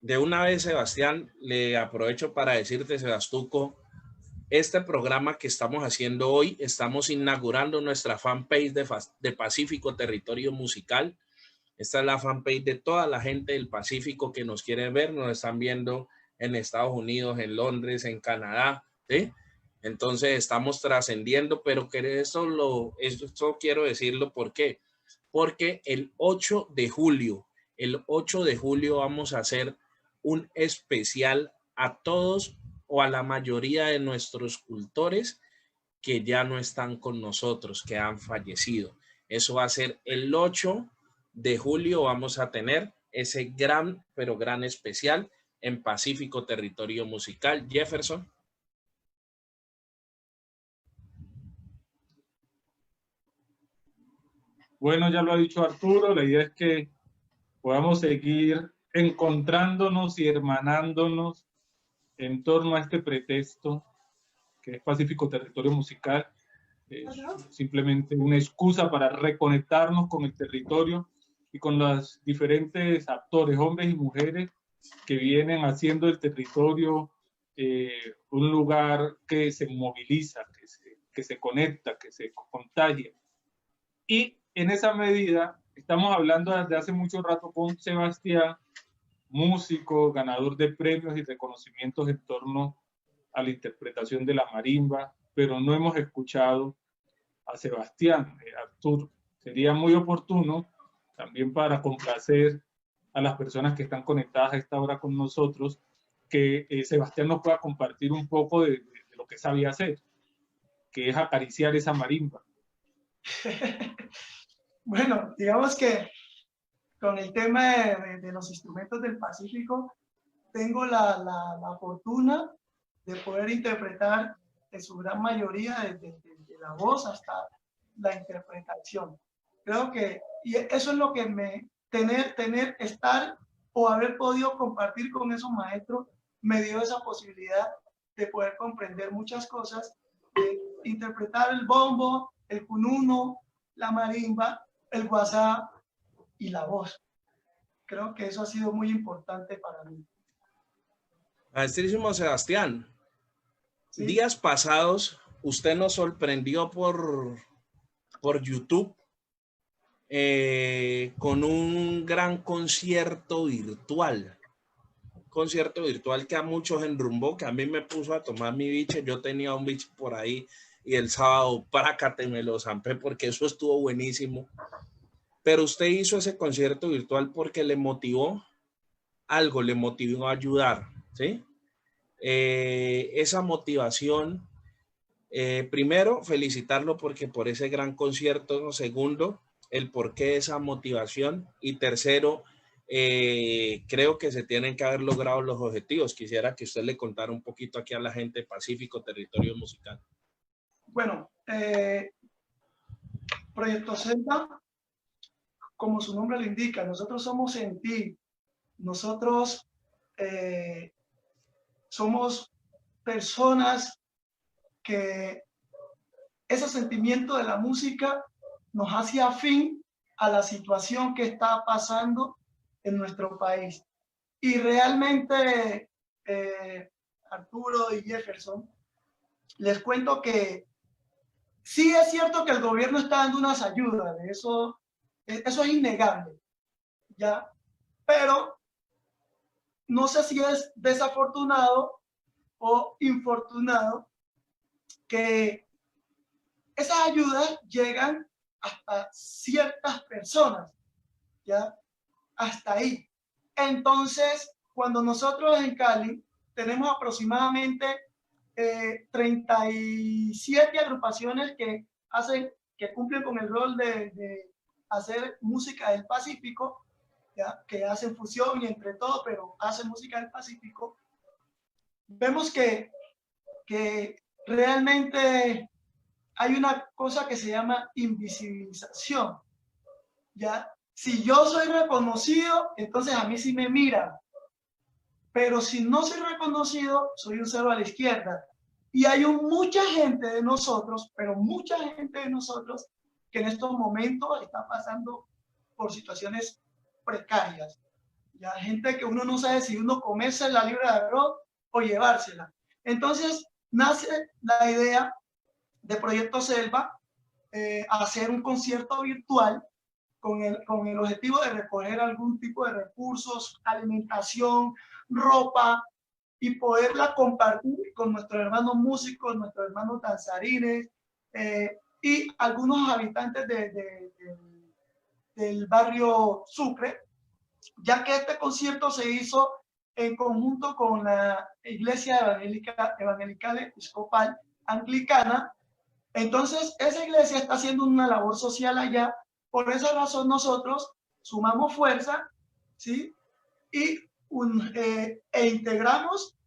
de una vez, Sebastián, le aprovecho para decirte, Sebastuco, este programa que estamos haciendo hoy, estamos inaugurando nuestra fanpage de Pacífico Territorio Musical. Esta es la fanpage de toda la gente del Pacífico que nos quiere ver, nos están viendo en Estados Unidos, en Londres, en Canadá, ¿sí? Entonces estamos trascendiendo, pero que esto quiero decirlo, ¿por qué? Porque el 8 de julio vamos a hacer un especial a todos o a la mayoría de nuestros cultores que ya no están con nosotros, que han fallecido. Eso va a ser el 8 de julio, vamos a tener ese gran, pero gran especial en Pacífico Territorio Musical. Jefferson. Bueno, ya lo ha dicho Arturo, la idea es que podamos seguir encontrándonos y hermanándonos en torno a este pretexto que es Pacífico Territorio Musical. Simplemente una excusa para reconectarnos con el territorio y con los diferentes actores, hombres y mujeres, que vienen haciendo el territorio un lugar que se moviliza, que se conecta, que se contagia. Y en esa medida, estamos hablando desde hace mucho rato con Sebastián, músico, ganador de premios y reconocimientos en torno a la interpretación de la marimba, pero no hemos escuchado a Sebastián. Arturo, sería muy oportuno también para complacer a las personas que están conectadas a esta hora con nosotros, que Sebastián nos pueda compartir un poco de lo que sabía hacer, que es acariciar esa marimba. Bueno, digamos que con el tema de los instrumentos del Pacífico, tengo la fortuna de poder interpretar en su gran mayoría desde la voz hasta la interpretación. Creo que y eso es lo que estar o haber podido compartir con esos maestros me dio esa posibilidad de poder comprender muchas cosas, de interpretar el bombo, el cununo, la marimba, el guasá y la voz. Creo que eso ha sido muy importante para mí. Maestrísimo Sebastián, ¿Sí? Días pasados usted nos sorprendió por YouTube con un gran concierto virtual. Concierto virtual que a muchos enrumbó, que a mí me puso a tomar mi biche. Yo tenía un biche por ahí y el sábado, prácate, me lo zampé porque eso estuvo buenísimo. Pero usted hizo ese concierto virtual porque le motivó algo, le motivó a ayudar, ¿sí? Esa motivación, primero, felicitarlo porque por ese gran concierto. Segundo, el porqué de esa motivación. Y tercero, creo que se tienen que haber logrado los objetivos. Quisiera que usted le contara un poquito aquí a la gente de Pacífico Territorio Musical. Bueno, Proyecto Z, como su nombre lo indica, nosotros somos sentir, nosotros somos personas que ese sentimiento de la música nos hace afín a la situación que está pasando en nuestro país. Y realmente, Arturo y Jefferson, les cuento que sí es cierto que el gobierno está dando unas ayudas, eso es innegable, ¿ya? Pero no sé si es desafortunado o infortunado que esas ayudas llegan hasta ciertas personas, ¿ya? Hasta ahí. Entonces, cuando nosotros en Cali tenemos aproximadamente 37 agrupaciones que cumplen con el rol de hacer música del Pacífico, ¿ya? Que hacen fusión y entre todo, pero hacen música del Pacífico. Vemos que realmente hay una cosa que se llama invisibilización, ¿ya? Si yo soy reconocido, entonces a mí sí me miran, pero si no soy reconocido, soy un cero a la izquierda. Y hay mucha gente de nosotros, pero mucha gente de nosotros, que en estos momentos está pasando por situaciones precarias. Ya gente que uno no sabe si uno comerse la libra de arroz o llevársela. Entonces nace la idea de Proyecto Selva, hacer un concierto virtual con el objetivo de recoger algún tipo de recursos, alimentación, ropa, y poderla compartir con nuestros hermanos músicos, nuestros hermanos danzarines y algunos habitantes del barrio Sucre, ya que este concierto se hizo en conjunto con la Iglesia Evangelical Episcopal Anglicana. Entonces, esa iglesia está haciendo una labor social allá. Por esa razón nosotros sumamos fuerza, ¿sí? Y integramos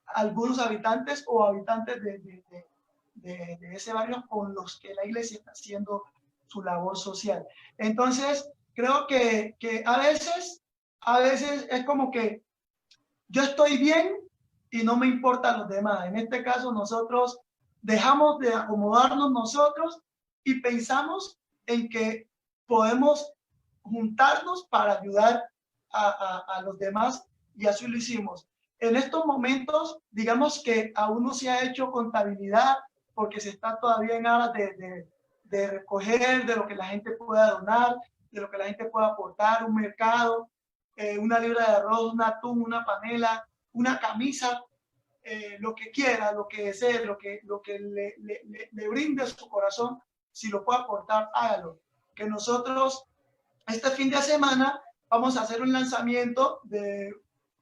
algunos habitantes o habitantes de ese barrio con los que la iglesia está haciendo su labor social. Entonces, creo que a veces es como que yo estoy bien y no me importan los demás. En este caso, nosotros dejamos de acomodarnos nosotros y pensamos en que podemos juntarnos para ayudar a los demás, y así lo hicimos. En estos momentos, digamos que aún no se ha hecho contabilidad porque se está todavía en aras de recoger de lo que la gente pueda donar, de lo que la gente pueda aportar, un mercado, una libra de arroz, un atún, una panela, una camisa, lo que quiera, lo que desee, lo que le brinde su corazón, si lo puede aportar, hágalo. Que nosotros este fin de semana vamos a hacer un lanzamiento de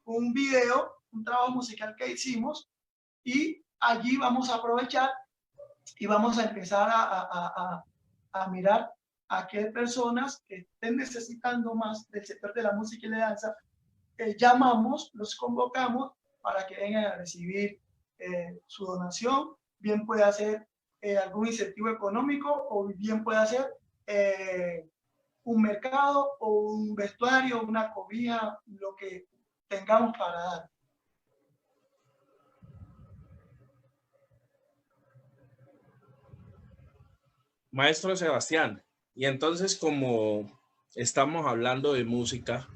un video, un trabajo musical que hicimos, y allí vamos a aprovechar y vamos a empezar a mirar a qué personas que estén necesitando más del sector de la música y la danza, llamamos, los convocamos para que vengan a recibir su donación. Bien puede ser algún incentivo económico, o bien puede ser un mercado o un vestuario, una cobija, lo que tengamos para dar. Maestro Sebastián, y entonces, como estamos hablando de música,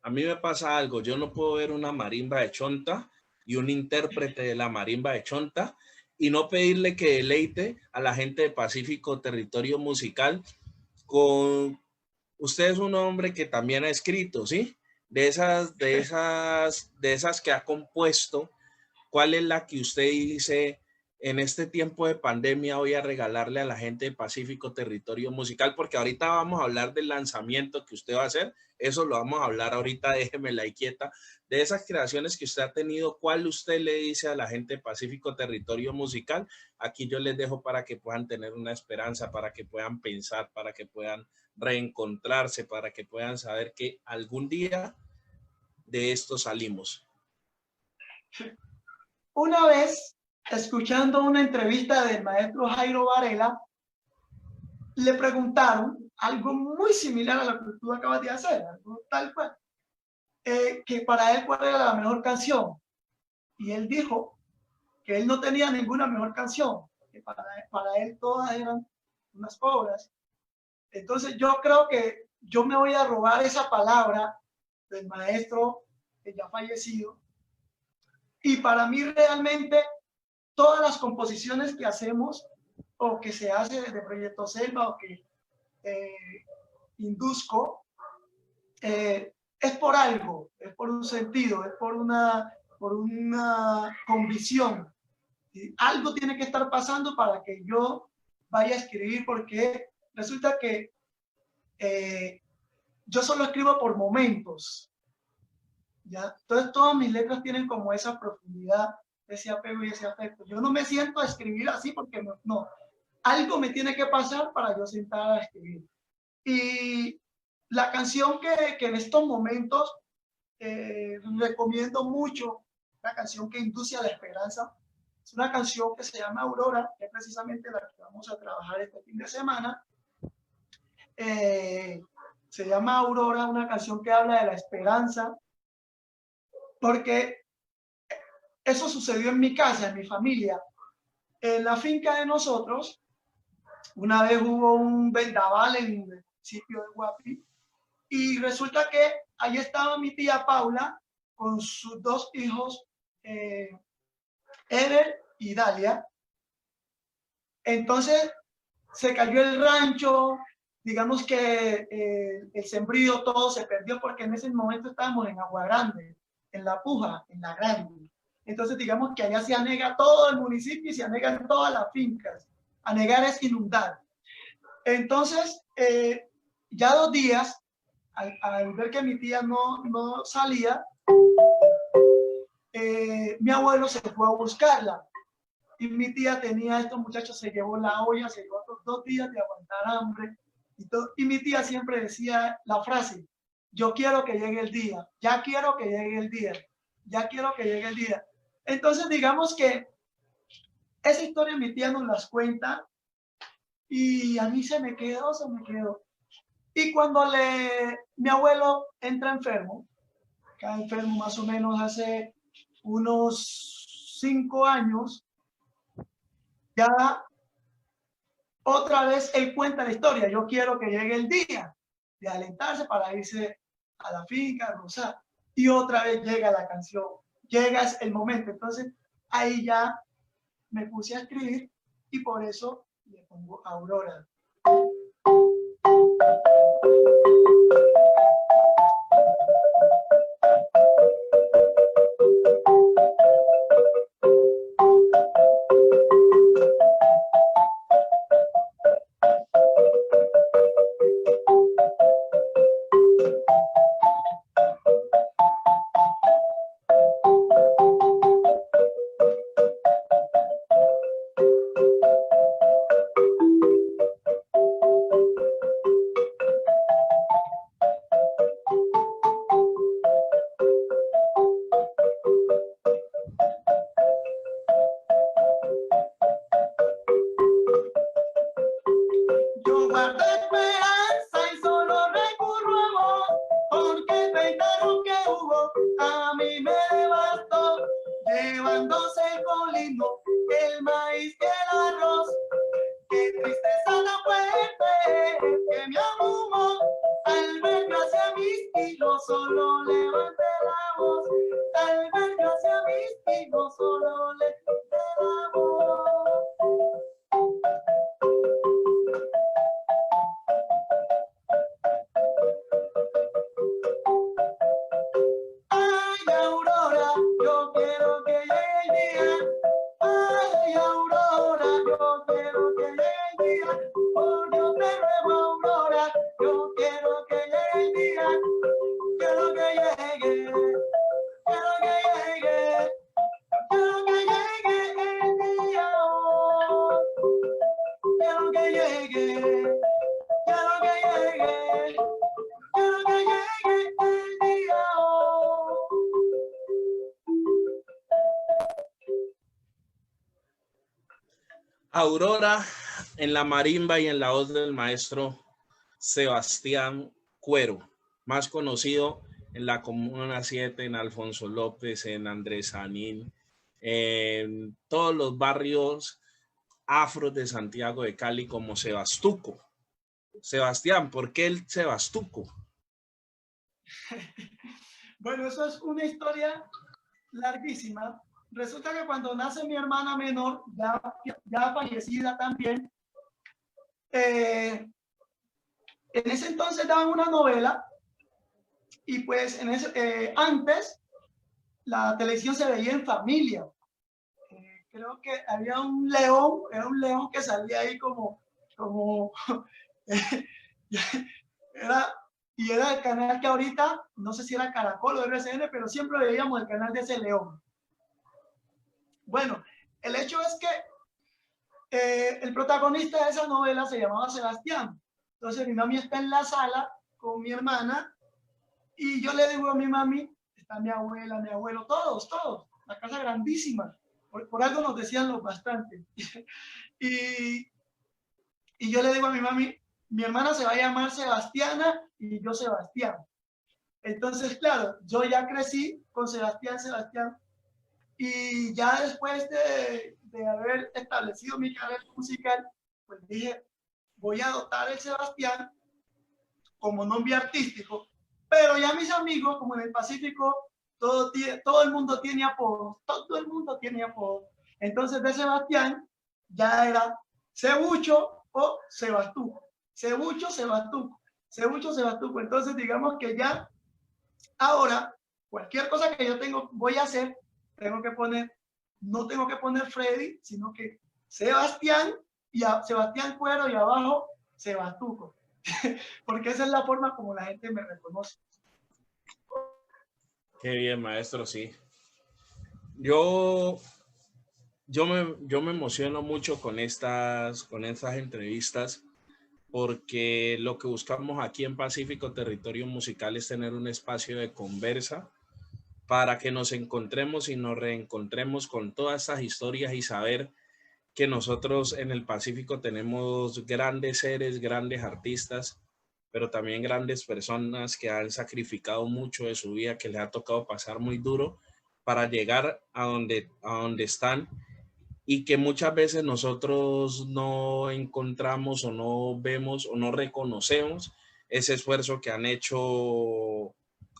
a mí me pasa algo. Yo no puedo ver una marimba de chonta y un intérprete de la marimba de chonta y no pedirle que deleite a la gente de Pacífico Territorio Musical con... Usted es un hombre que también ha escrito, ¿sí? De esas que ha compuesto, ¿cuál es la que usted dice: en este tiempo de pandemia voy a regalarle a la gente de Pacífico Territorio Musical? Porque ahorita vamos a hablar del lanzamiento que usted va a hacer, eso lo vamos a hablar ahorita, déjemela ahí quieta. De esas creaciones que usted ha tenido, ¿cuál usted le dice a la gente de Pacífico Territorio Musical? Aquí yo les dejo para que puedan tener una esperanza, para que puedan pensar, para que puedan reencontrarse, para que puedan saber que algún día de esto salimos. Una vez, escuchando una entrevista del maestro Jairo Varela, le preguntaron algo muy similar a lo que tú acabas de hacer, algo tal cual, que para él cuál era la mejor canción. Y él dijo que él no tenía ninguna mejor canción, que para él todas eran unas pobres. Entonces yo creo que yo me voy a robar esa palabra del maestro que ya fallecido, y para mí realmente todas las composiciones que hacemos o que se hace desde Proyecto Selva o que induzco, es por algo, es por un sentido, es por una convicción, Y algo tiene que estar pasando para que yo vaya a escribir, porque resulta que yo solo escribo por momentos, ¿ya? Entonces todas mis letras tienen como esa profundidad, ese apego y ese afecto. Yo no me siento a escribir así porque no. Algo me tiene que pasar para yo sentar a escribir. Y la canción que en estos momentos recomiendo mucho, la canción que induce a la esperanza, es una canción que se llama Aurora, que es precisamente la que vamos a trabajar este fin de semana. Se llama Aurora, una canción que habla de la esperanza, porque eso sucedió en mi casa, en mi familia. En la finca de nosotros, una vez hubo un vendaval en el municipio de Guapi, y resulta que ahí estaba mi tía Paula con sus dos hijos, Eder y Dalia. Entonces se cayó el rancho, digamos que el sembrío todo se perdió, porque en ese momento estábamos en Agua Grande, en La Puja, en La Grande. Entonces digamos que allá se anega todo el municipio y se anegan todas las fincas. Anegar es inundar. Entonces, ya 2 días, al ver que mi tía no salía, mi abuelo se fue a buscarla. Y mi tía tenía, estos muchachos se llevó la olla, se llevó otros 2 días de aguantar hambre. Y mi tía siempre decía la frase: yo quiero que llegue el día, ya quiero que llegue el día, ya quiero que llegue el día. Entonces digamos que esa historia mi tía nos las cuenta y a mí se me quedó. Y cuando mi abuelo entra enfermo, cae enfermo más o menos hace unos 5 años, ya otra vez él cuenta la historia: yo quiero que llegue el día de alentarse para irse a la finca, a gozar. Y otra vez llega la canción, llega el momento. Entonces ahí ya me puse a escribir y por eso le pongo Aurora. Yo guardo esperanza y solo recurro a vos, porque 30 años que hubo a mí me devastó, llevándose el colino, el maíz y el arroz. Qué tristeza tan fuerte que me abrumó, al verme hacia mis hijos solo levanté la voz, al verme hacia mis hijos solo levanté la voz. Ay, Aurora, yo quiero que llegue el día. Ay, Aurora, yo quiero que llegue el día. Por Dios te ruego, Aurora, yo quiero que llegue el día. Quiero que llegue, quiero que llegue, quiero que llegue el día. Oh. Quiero que llegue, quiero que llegue, quiero que llegue el día. Oh. Aurora en la marimba y en la voz del maestro Sebastián Cuero, más conocido en la Comuna 7, en Alfonso López, en Andrés Sanín, en todos los barrios afros de Santiago de Cali como Sebastuco. Sebastián, ¿por qué el Sebastuco? Bueno, eso es una historia larguísima. Resulta que cuando nace mi hermana menor, ya fallecida también, en ese entonces daban una novela y pues antes la televisión se veía en familia. creo que había un león, era un león que salía ahí como era el canal que ahorita, no sé si era Caracol o RCN, pero siempre veíamos el canal de ese león. Bueno, el hecho es que el protagonista de esa novela se llamaba Sebastián. Entonces mi mami está en la sala con mi hermana y yo le digo a mi mami, está mi abuela, mi abuelo, todos, la casa grandísima. Por algo nos decían los bastantes. y yo le digo a mi mami, mi hermana se va a llamar Sebastiana y yo Sebastián. Entonces, claro, yo ya crecí con Sebastián, y ya después de haber establecido mi carrera musical, pues dije, voy a adoptar el Sebastián como nombre artístico, pero ya mis amigos, como en el Pacífico, todo el mundo tiene apodo, Entonces de Sebastián ya era Cebucho o Sebastuco. Sebucho, Sebastuco. Entonces digamos que ya ahora, cualquier cosa que yo voy a hacer, no tengo que poner Freddy, sino que Sebastián, y Sebastián Cuero y abajo Sebastuco. Porque esa es la forma como la gente me reconoce. Qué bien, maestro, sí. Yo me emociono mucho con estas entrevistas, porque lo que buscamos aquí en Pacífico Territorio Musical es tener un espacio de conversa para que nos encontremos y nos reencontremos con todas estas historias y saber que nosotros en el Pacífico tenemos grandes seres, grandes artistas, pero también grandes personas que han sacrificado mucho de su vida, que les ha tocado pasar muy duro para llegar a donde están, y que muchas veces nosotros no encontramos o no vemos o no reconocemos ese esfuerzo que han hecho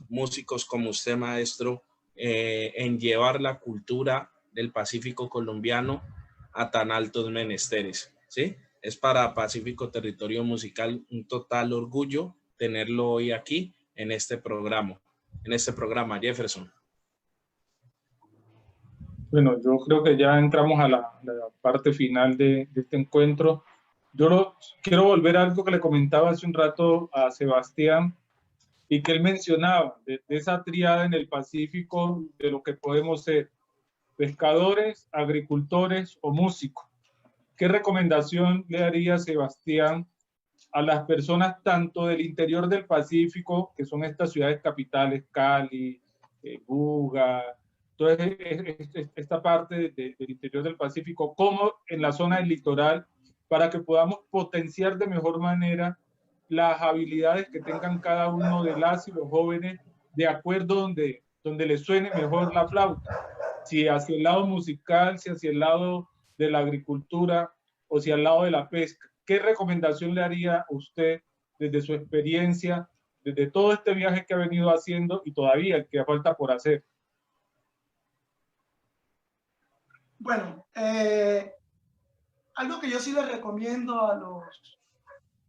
músicos como usted, maestro, en llevar la cultura del Pacífico colombiano a tan altos menesteres, ¿sí? Es para Pacífico Territorio Musical un total orgullo tenerlo hoy aquí en este programa, Jefferson. Bueno, yo creo que ya entramos a la parte final de este encuentro. Quiero volver a algo que le comentaba hace un rato a Sebastián y que él mencionaba, de esa tríada en el Pacífico, de lo que podemos ser pescadores, agricultores o músicos. ¿Qué recomendación le haría Sebastián a las personas tanto del interior del Pacífico, que son estas ciudades capitales, Cali, Buga, toda esta parte del interior del Pacífico, como en la zona del litoral, para que podamos potenciar de mejor manera las habilidades que tengan cada uno de las y los jóvenes, de acuerdo donde les suene mejor la flauta? Si hacia el lado musical, si hacia el lado de la agricultura o si al lado de la pesca. ¿Qué recomendación le haría a usted desde su experiencia, desde todo este viaje que ha venido haciendo y todavía el que falta por hacer? Bueno, algo que yo sí les recomiendo a los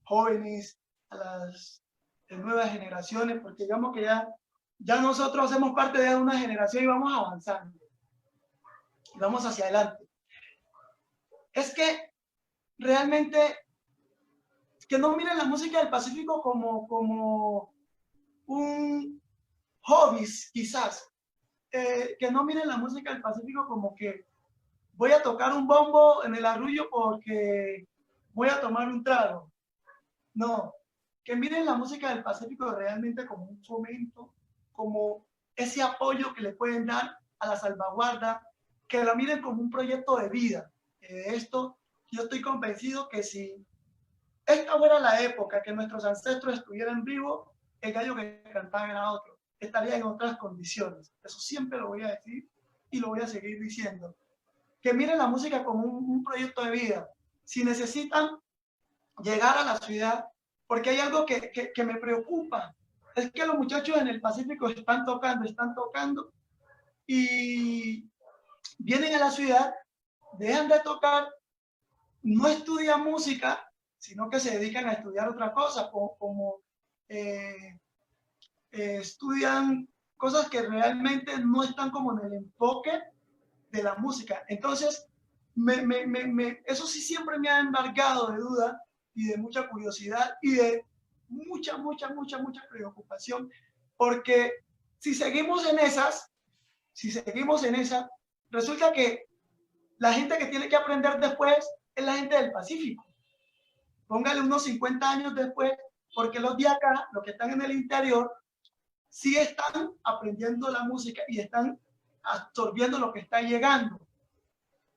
jóvenes, a las nuevas generaciones, porque digamos que ya nosotros hacemos parte de una generación y vamos avanzando, y vamos hacia adelante. Es que realmente que no miren la música del Pacífico como un hobby, quizás. Que no miren la música del Pacífico como que voy a tocar un bombo en el arrullo porque voy a tomar un trago. No, que miren la música del Pacífico realmente como un fomento, como ese apoyo que le pueden dar a la salvaguarda, que la miren como un proyecto de vida. Esto, yo estoy convencido que si esta fuera la época que nuestros ancestros estuvieran vivos, el gallo que cantaba era otro, estaría en otras condiciones. Eso siempre lo voy a decir y lo voy a seguir diciendo. Que miren la música como un proyecto de vida. Si necesitan llegar a la ciudad, porque hay algo que me preocupa, es que los muchachos en el Pacífico están tocando y vienen a la ciudad, dejan de tocar, no estudian música, sino que se dedican a estudiar otra cosa, como estudian cosas que realmente no están como en el enfoque de la música. Entonces, eso sí siempre me ha embargado de duda y de mucha curiosidad y de mucha preocupación, porque si seguimos en esas, resulta que la gente que tiene que aprender después es la gente del Pacífico. Póngale unos 50 años después, porque los de acá, los que están en el interior, sí están aprendiendo la música y están absorbiendo lo que está llegando.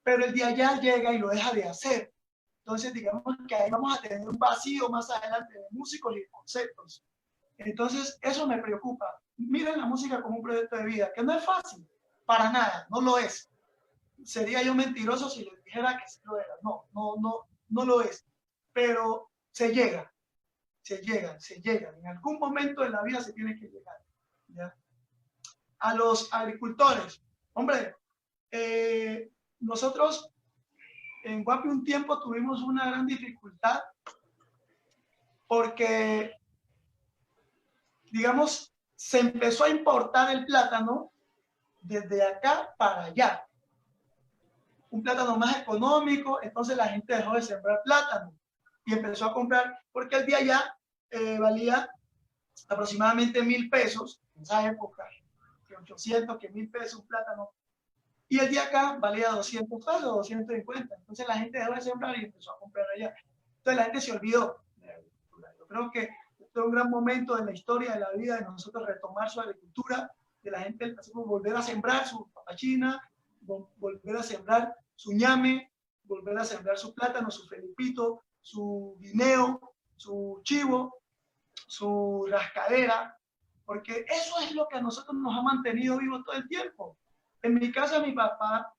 Pero el de allá llega y lo deja de hacer. Entonces, digamos que ahí vamos a tener un vacío más adelante de músicos y de conceptos. Entonces, eso me preocupa. Miren la música como un proyecto de vida, que no es fácil, para nada, no lo es. Sería yo mentiroso si les dijera que sí lo era. No lo es. Pero se llega. En algún momento de la vida se tiene que llegar. ¿Ya? A los agricultores, hombre, nosotros en Guapi un tiempo tuvimos una gran dificultad porque, digamos, se empezó a importar el plátano desde acá para allá. Un plátano más económico, entonces la gente dejó de sembrar plátano y empezó a comprar, porque el de allá valía aproximadamente 1.000 pesos en esa época, que 800, que 1.000 pesos un plátano, y el de acá valía 200 pesos, 250. Entonces la gente dejó de sembrar y empezó a comprar allá. Entonces la gente se olvidó de la agricultura. Yo creo que este es un gran momento en la historia de la vida de nosotros retomar su agricultura, de la gente del Pacífico volver a sembrar su papachina, volver a sembrar su ñame, volver a sembrar su plátano, su felipito, su guineo, su chivo, su rascadera, porque eso es lo que a nosotros nos ha mantenido vivos todo el tiempo. En mi casa mi papá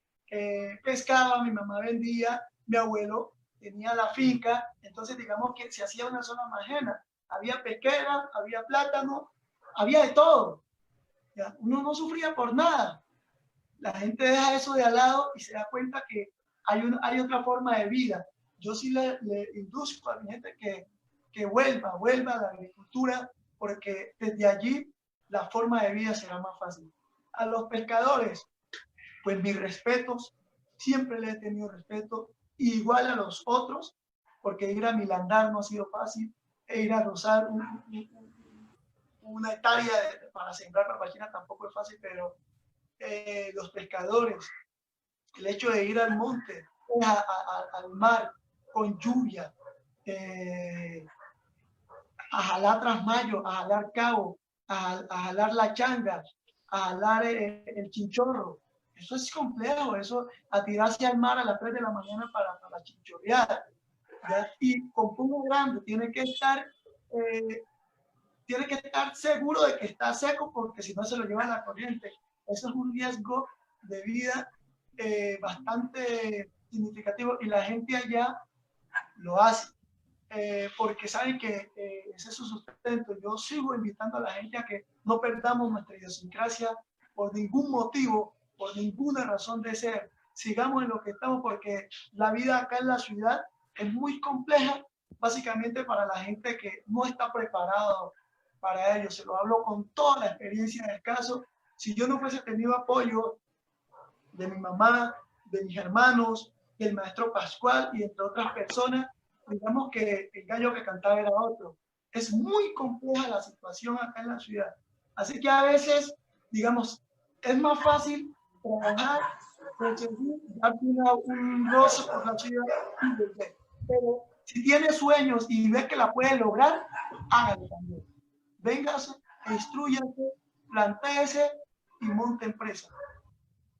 pescaba, mi mamá vendía, mi abuelo tenía la finca, entonces digamos que se hacía una zona más ajena. Había pesquera, había plátano, había de todo. ¿Ya? Uno no sufría por nada. La gente deja eso de al lado y se da cuenta que hay otra forma de vida. Yo sí le induzco a mi gente que vuelva a la agricultura, porque desde allí la forma de vida será más fácil. A los pescadores, pues mis respetos, siempre les he tenido respeto, igual a los otros, porque ir a Milandar no ha sido fácil, e ir a rozar una hectárea para sembrar papachina tampoco es fácil, pero los pescadores, el hecho de ir al monte, al mar, con lluvia, a jalar trasmayo, a jalar cabo, a jalar la changa, a jalar el chinchorro. Eso es complejo, eso, a tirarse al mar a las 3 de la mañana para chinchorrear. ¿Ya? Y con puño grande, tiene que estar seguro de que está seco, porque si no se lo lleva la corriente. Eso es un riesgo de vida bastante significativo, y la gente allá lo hace porque saben que ese es su sustento. Yo sigo invitando a la gente a que no perdamos nuestra idiosincrasia por ningún motivo, por ninguna razón de ser. Sigamos en lo que estamos, porque la vida acá en la ciudad es muy compleja, básicamente para la gente que no está preparado para ello. Se lo hablo con toda la experiencia del caso. Si yo no fuese tenido apoyo de mi mamá, de mis hermanos, del maestro Pascual y entre otras personas, digamos que el gallo que cantaba era otro. Es muy compleja la situación acá en la ciudad. Así que a veces, digamos, es más fácil trabajar, conseguir, darte un roce por la ciudad y volver. Pero si tienes sueños y ves que la puedes lograr, hágalo también. Véngase, instrúyase, plantéese y monte empresa.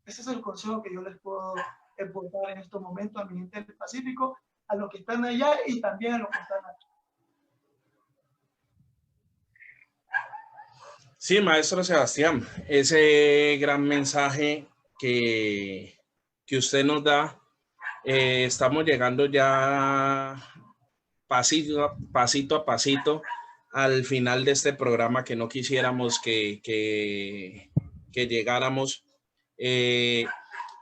Ese es el consejo que yo les puedo aportar en estos momentos a mi gente del Pacífico, a los que están allá y también a los que están aquí. Sí, maestro Sebastián, ese gran mensaje que usted nos da, estamos llegando ya pasito a pasito al final de este programa, que no quisiéramos que llegáramos.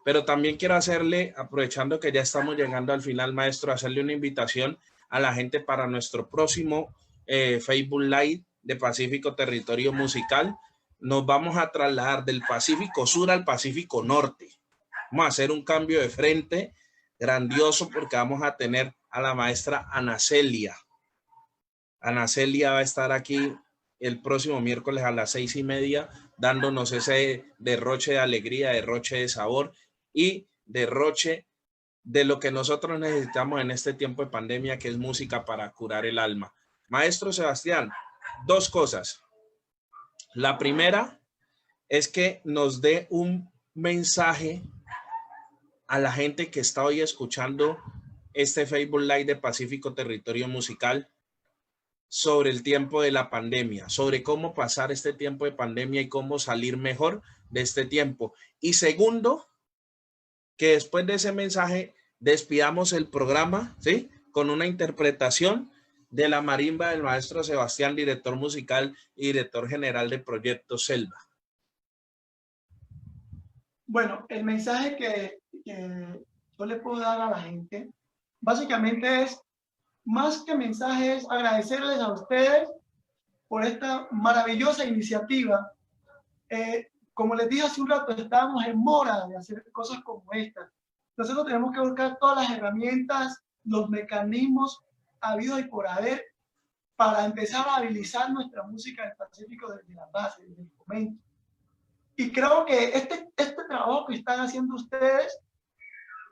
Pero también quiero hacerle, aprovechando que ya estamos llegando al final, maestro, hacerle una invitación a la gente para nuestro próximo Facebook Live de Pacífico Territorio Musical. Nos vamos a trasladar del Pacífico Sur al Pacífico Norte. Vamos a hacer un cambio de frente grandioso porque vamos a tener a la maestra Ana Celia. Ana Celia va a estar aquí el próximo miércoles a las 6:30 dándonos ese derroche de alegría, derroche de sabor y derroche de lo que nosotros necesitamos en este tiempo de pandemia, que es música para curar el alma. Maestro Sebastián, dos cosas. La primera es que nos dé un mensaje a la gente que está hoy escuchando este Facebook Live de Pacífico Territorio Musical sobre el tiempo de la pandemia, sobre cómo pasar este tiempo de pandemia y cómo salir mejor de este tiempo. Y segundo, que después de ese mensaje despidamos el programa, ¿sí? Con una interpretación de la marimba del maestro Sebastián, director musical y director general de Proyecto Selva. Bueno, el mensaje que yo le puedo dar a la gente, básicamente es, más que mensajes, agradecerles a ustedes por esta maravillosa iniciativa. Como les dije hace un rato, estábamos en mora de hacer cosas como esta. Nosotros tenemos que buscar todas las herramientas, los mecanismos habidos y por haber para empezar a habilitar nuestra música del Pacífico desde la base, desde el momento. Y creo que este trabajo que están haciendo ustedes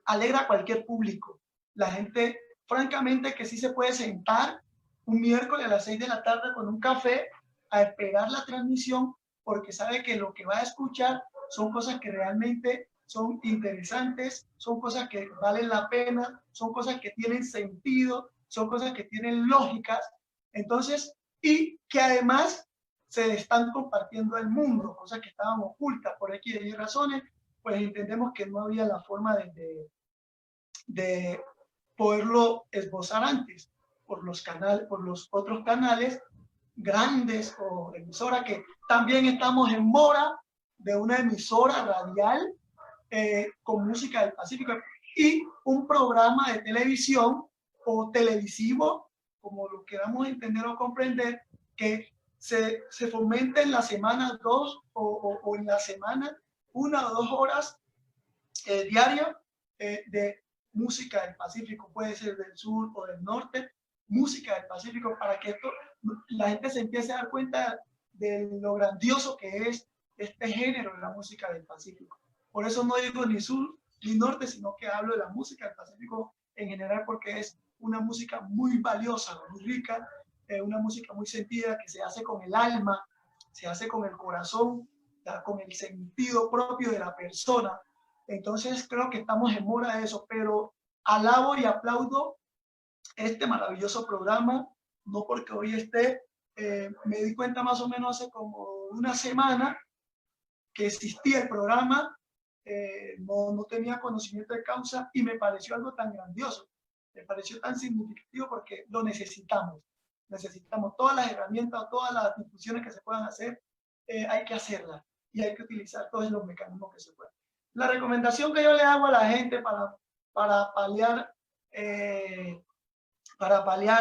alegra a cualquier público. La gente, francamente, que sí se puede sentar un miércoles a las 6 de la tarde con un café a esperar la transmisión, porque sabe que lo que va a escuchar son cosas que realmente son interesantes, son cosas que valen la pena, son cosas que tienen sentido, son cosas que tienen lógicas. Entonces, y que además se están compartiendo al mundo, cosas que estaban ocultas por X y Y razones, pues entendemos que no había la forma de poderlo esbozar antes por los canales, por los otros canales grandes o emisora, que también estamos en mora de una emisora radial con música del Pacífico y un programa de televisión o televisivo, como lo queramos entender o comprender, que se fomente en la semana 2 o en la semana 1 o 2 horas diario de música del Pacífico, puede ser del sur o del norte, música del Pacífico, para que esto, la gente se empiece a dar cuenta de lo grandioso que es este género de la música del Pacífico. Por eso no digo ni sur ni norte, sino que hablo de la música del Pacífico en general, porque es una música muy valiosa, muy rica, una música muy sentida, que se hace con el alma, se hace con el corazón, con el sentido propio de la persona. Entonces creo que estamos en mora de eso, pero alabo y aplaudo este maravilloso programa, no porque hoy esté, me di cuenta más o menos hace como una semana que existía el programa, no tenía conocimiento de causa y me pareció algo tan grandioso, me pareció tan significativo porque lo necesitamos todas las herramientas, todas las difusiones que se puedan hacer, hay que hacerlas y hay que utilizar todos los mecanismos que se puedan. La recomendación que yo le hago a la gente para paliar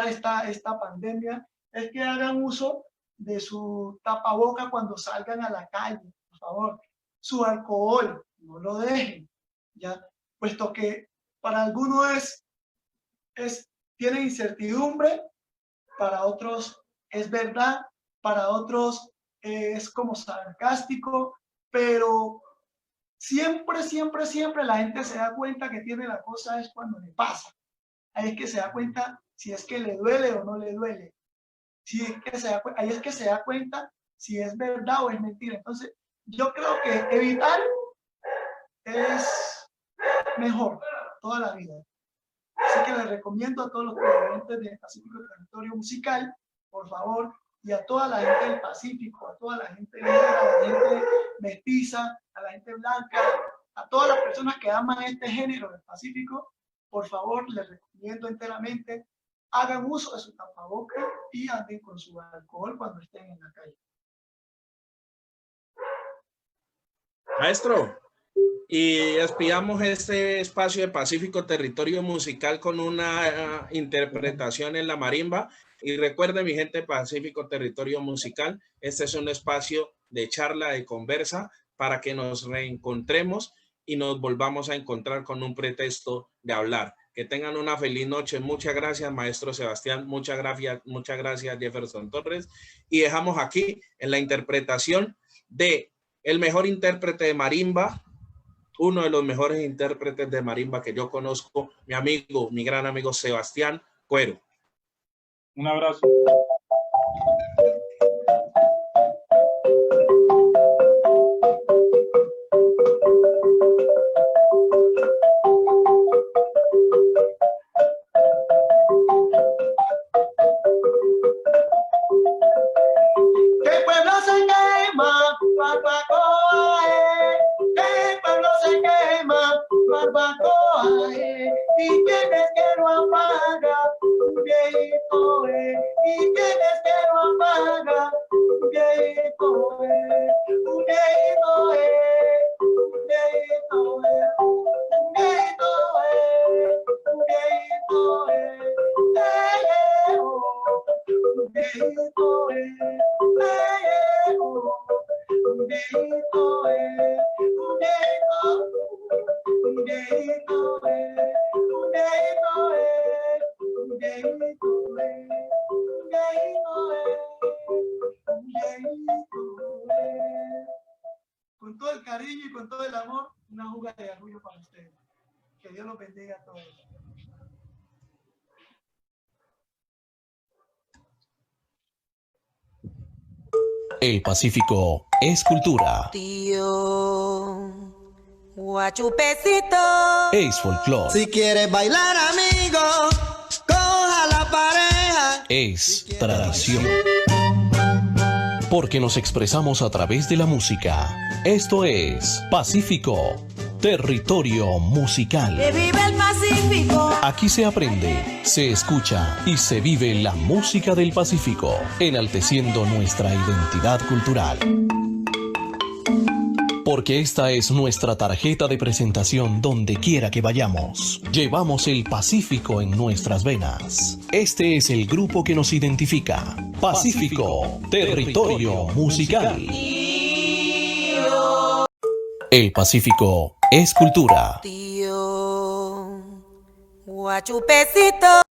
esta pandemia es que hagan uso de su tapaboca cuando salgan a la calle, por favor. Su alcohol, no lo dejen, ¿ya? Puesto que para algunos tiene incertidumbre, para otros es verdad, para otros es como sarcástico, pero siempre la gente se da cuenta que tiene la cosa es cuando le pasa. Ahí es que se da cuenta si es que le duele o no le duele. Ahí es que se da cuenta si es verdad o es mentira. Entonces, yo creo que evitar es mejor toda la vida. Así que les recomiendo a todos los televidentes del Pacífico Territorio Musical, por favor, y a toda la gente del Pacífico, a toda la gente negra, a la gente mestiza, a la gente blanca, a todas las personas que aman este género del Pacífico, por favor, les recomiendo enteramente, hagan uso de su tapabocas y anden con su alcohol cuando estén en la calle. Maestro, y despidamos este espacio de Pacífico Territorio Musical con una interpretación en la marimba. Y recuerden, mi gente, Pacífico Territorio Musical, este es un espacio de charla, de conversa, para que nos reencontremos y nos volvamos a encontrar con un pretexto de hablar. Que tengan una feliz noche. Muchas gracias, maestro Sebastián. Muchas gracias, Jefferson Torres. Y dejamos aquí en la interpretación de el mejor intérprete de marimba, uno de los mejores intérpretes de marimba que yo conozco, mi amigo, mi gran amigo Sebastián Cuero. Un abrazo. Que el pueblo se quema, barbacoa, que el pueblo se quema, barbacoa, y tienes que lo apaga, un viejito, y tienes que lo apaga, un viejito, un viejito, un viejito, un viejito, un viejito, un viejito, Con todo el cariño y con todo el amor, una juga de orgullo para ustedes. Que Dios los bendiga a todos. El Pacífico es cultura, Tío, guachupecito. es folclore, Si quieres bailar, amigo, coja la pareja. es tradición. Porque nos expresamos a través de la música. Esto es Pacífico, territorio musical. Que vive el Pacífico. Aquí se aprende, se escucha y se vive la música del Pacífico, enalteciendo nuestra identidad cultural. Porque esta es nuestra tarjeta de presentación donde quiera que vayamos. Llevamos el Pacífico en nuestras venas. Este es el grupo que nos identifica. Pacífico, territorio musical. El Pacífico es cultura. Tío, guachupecito.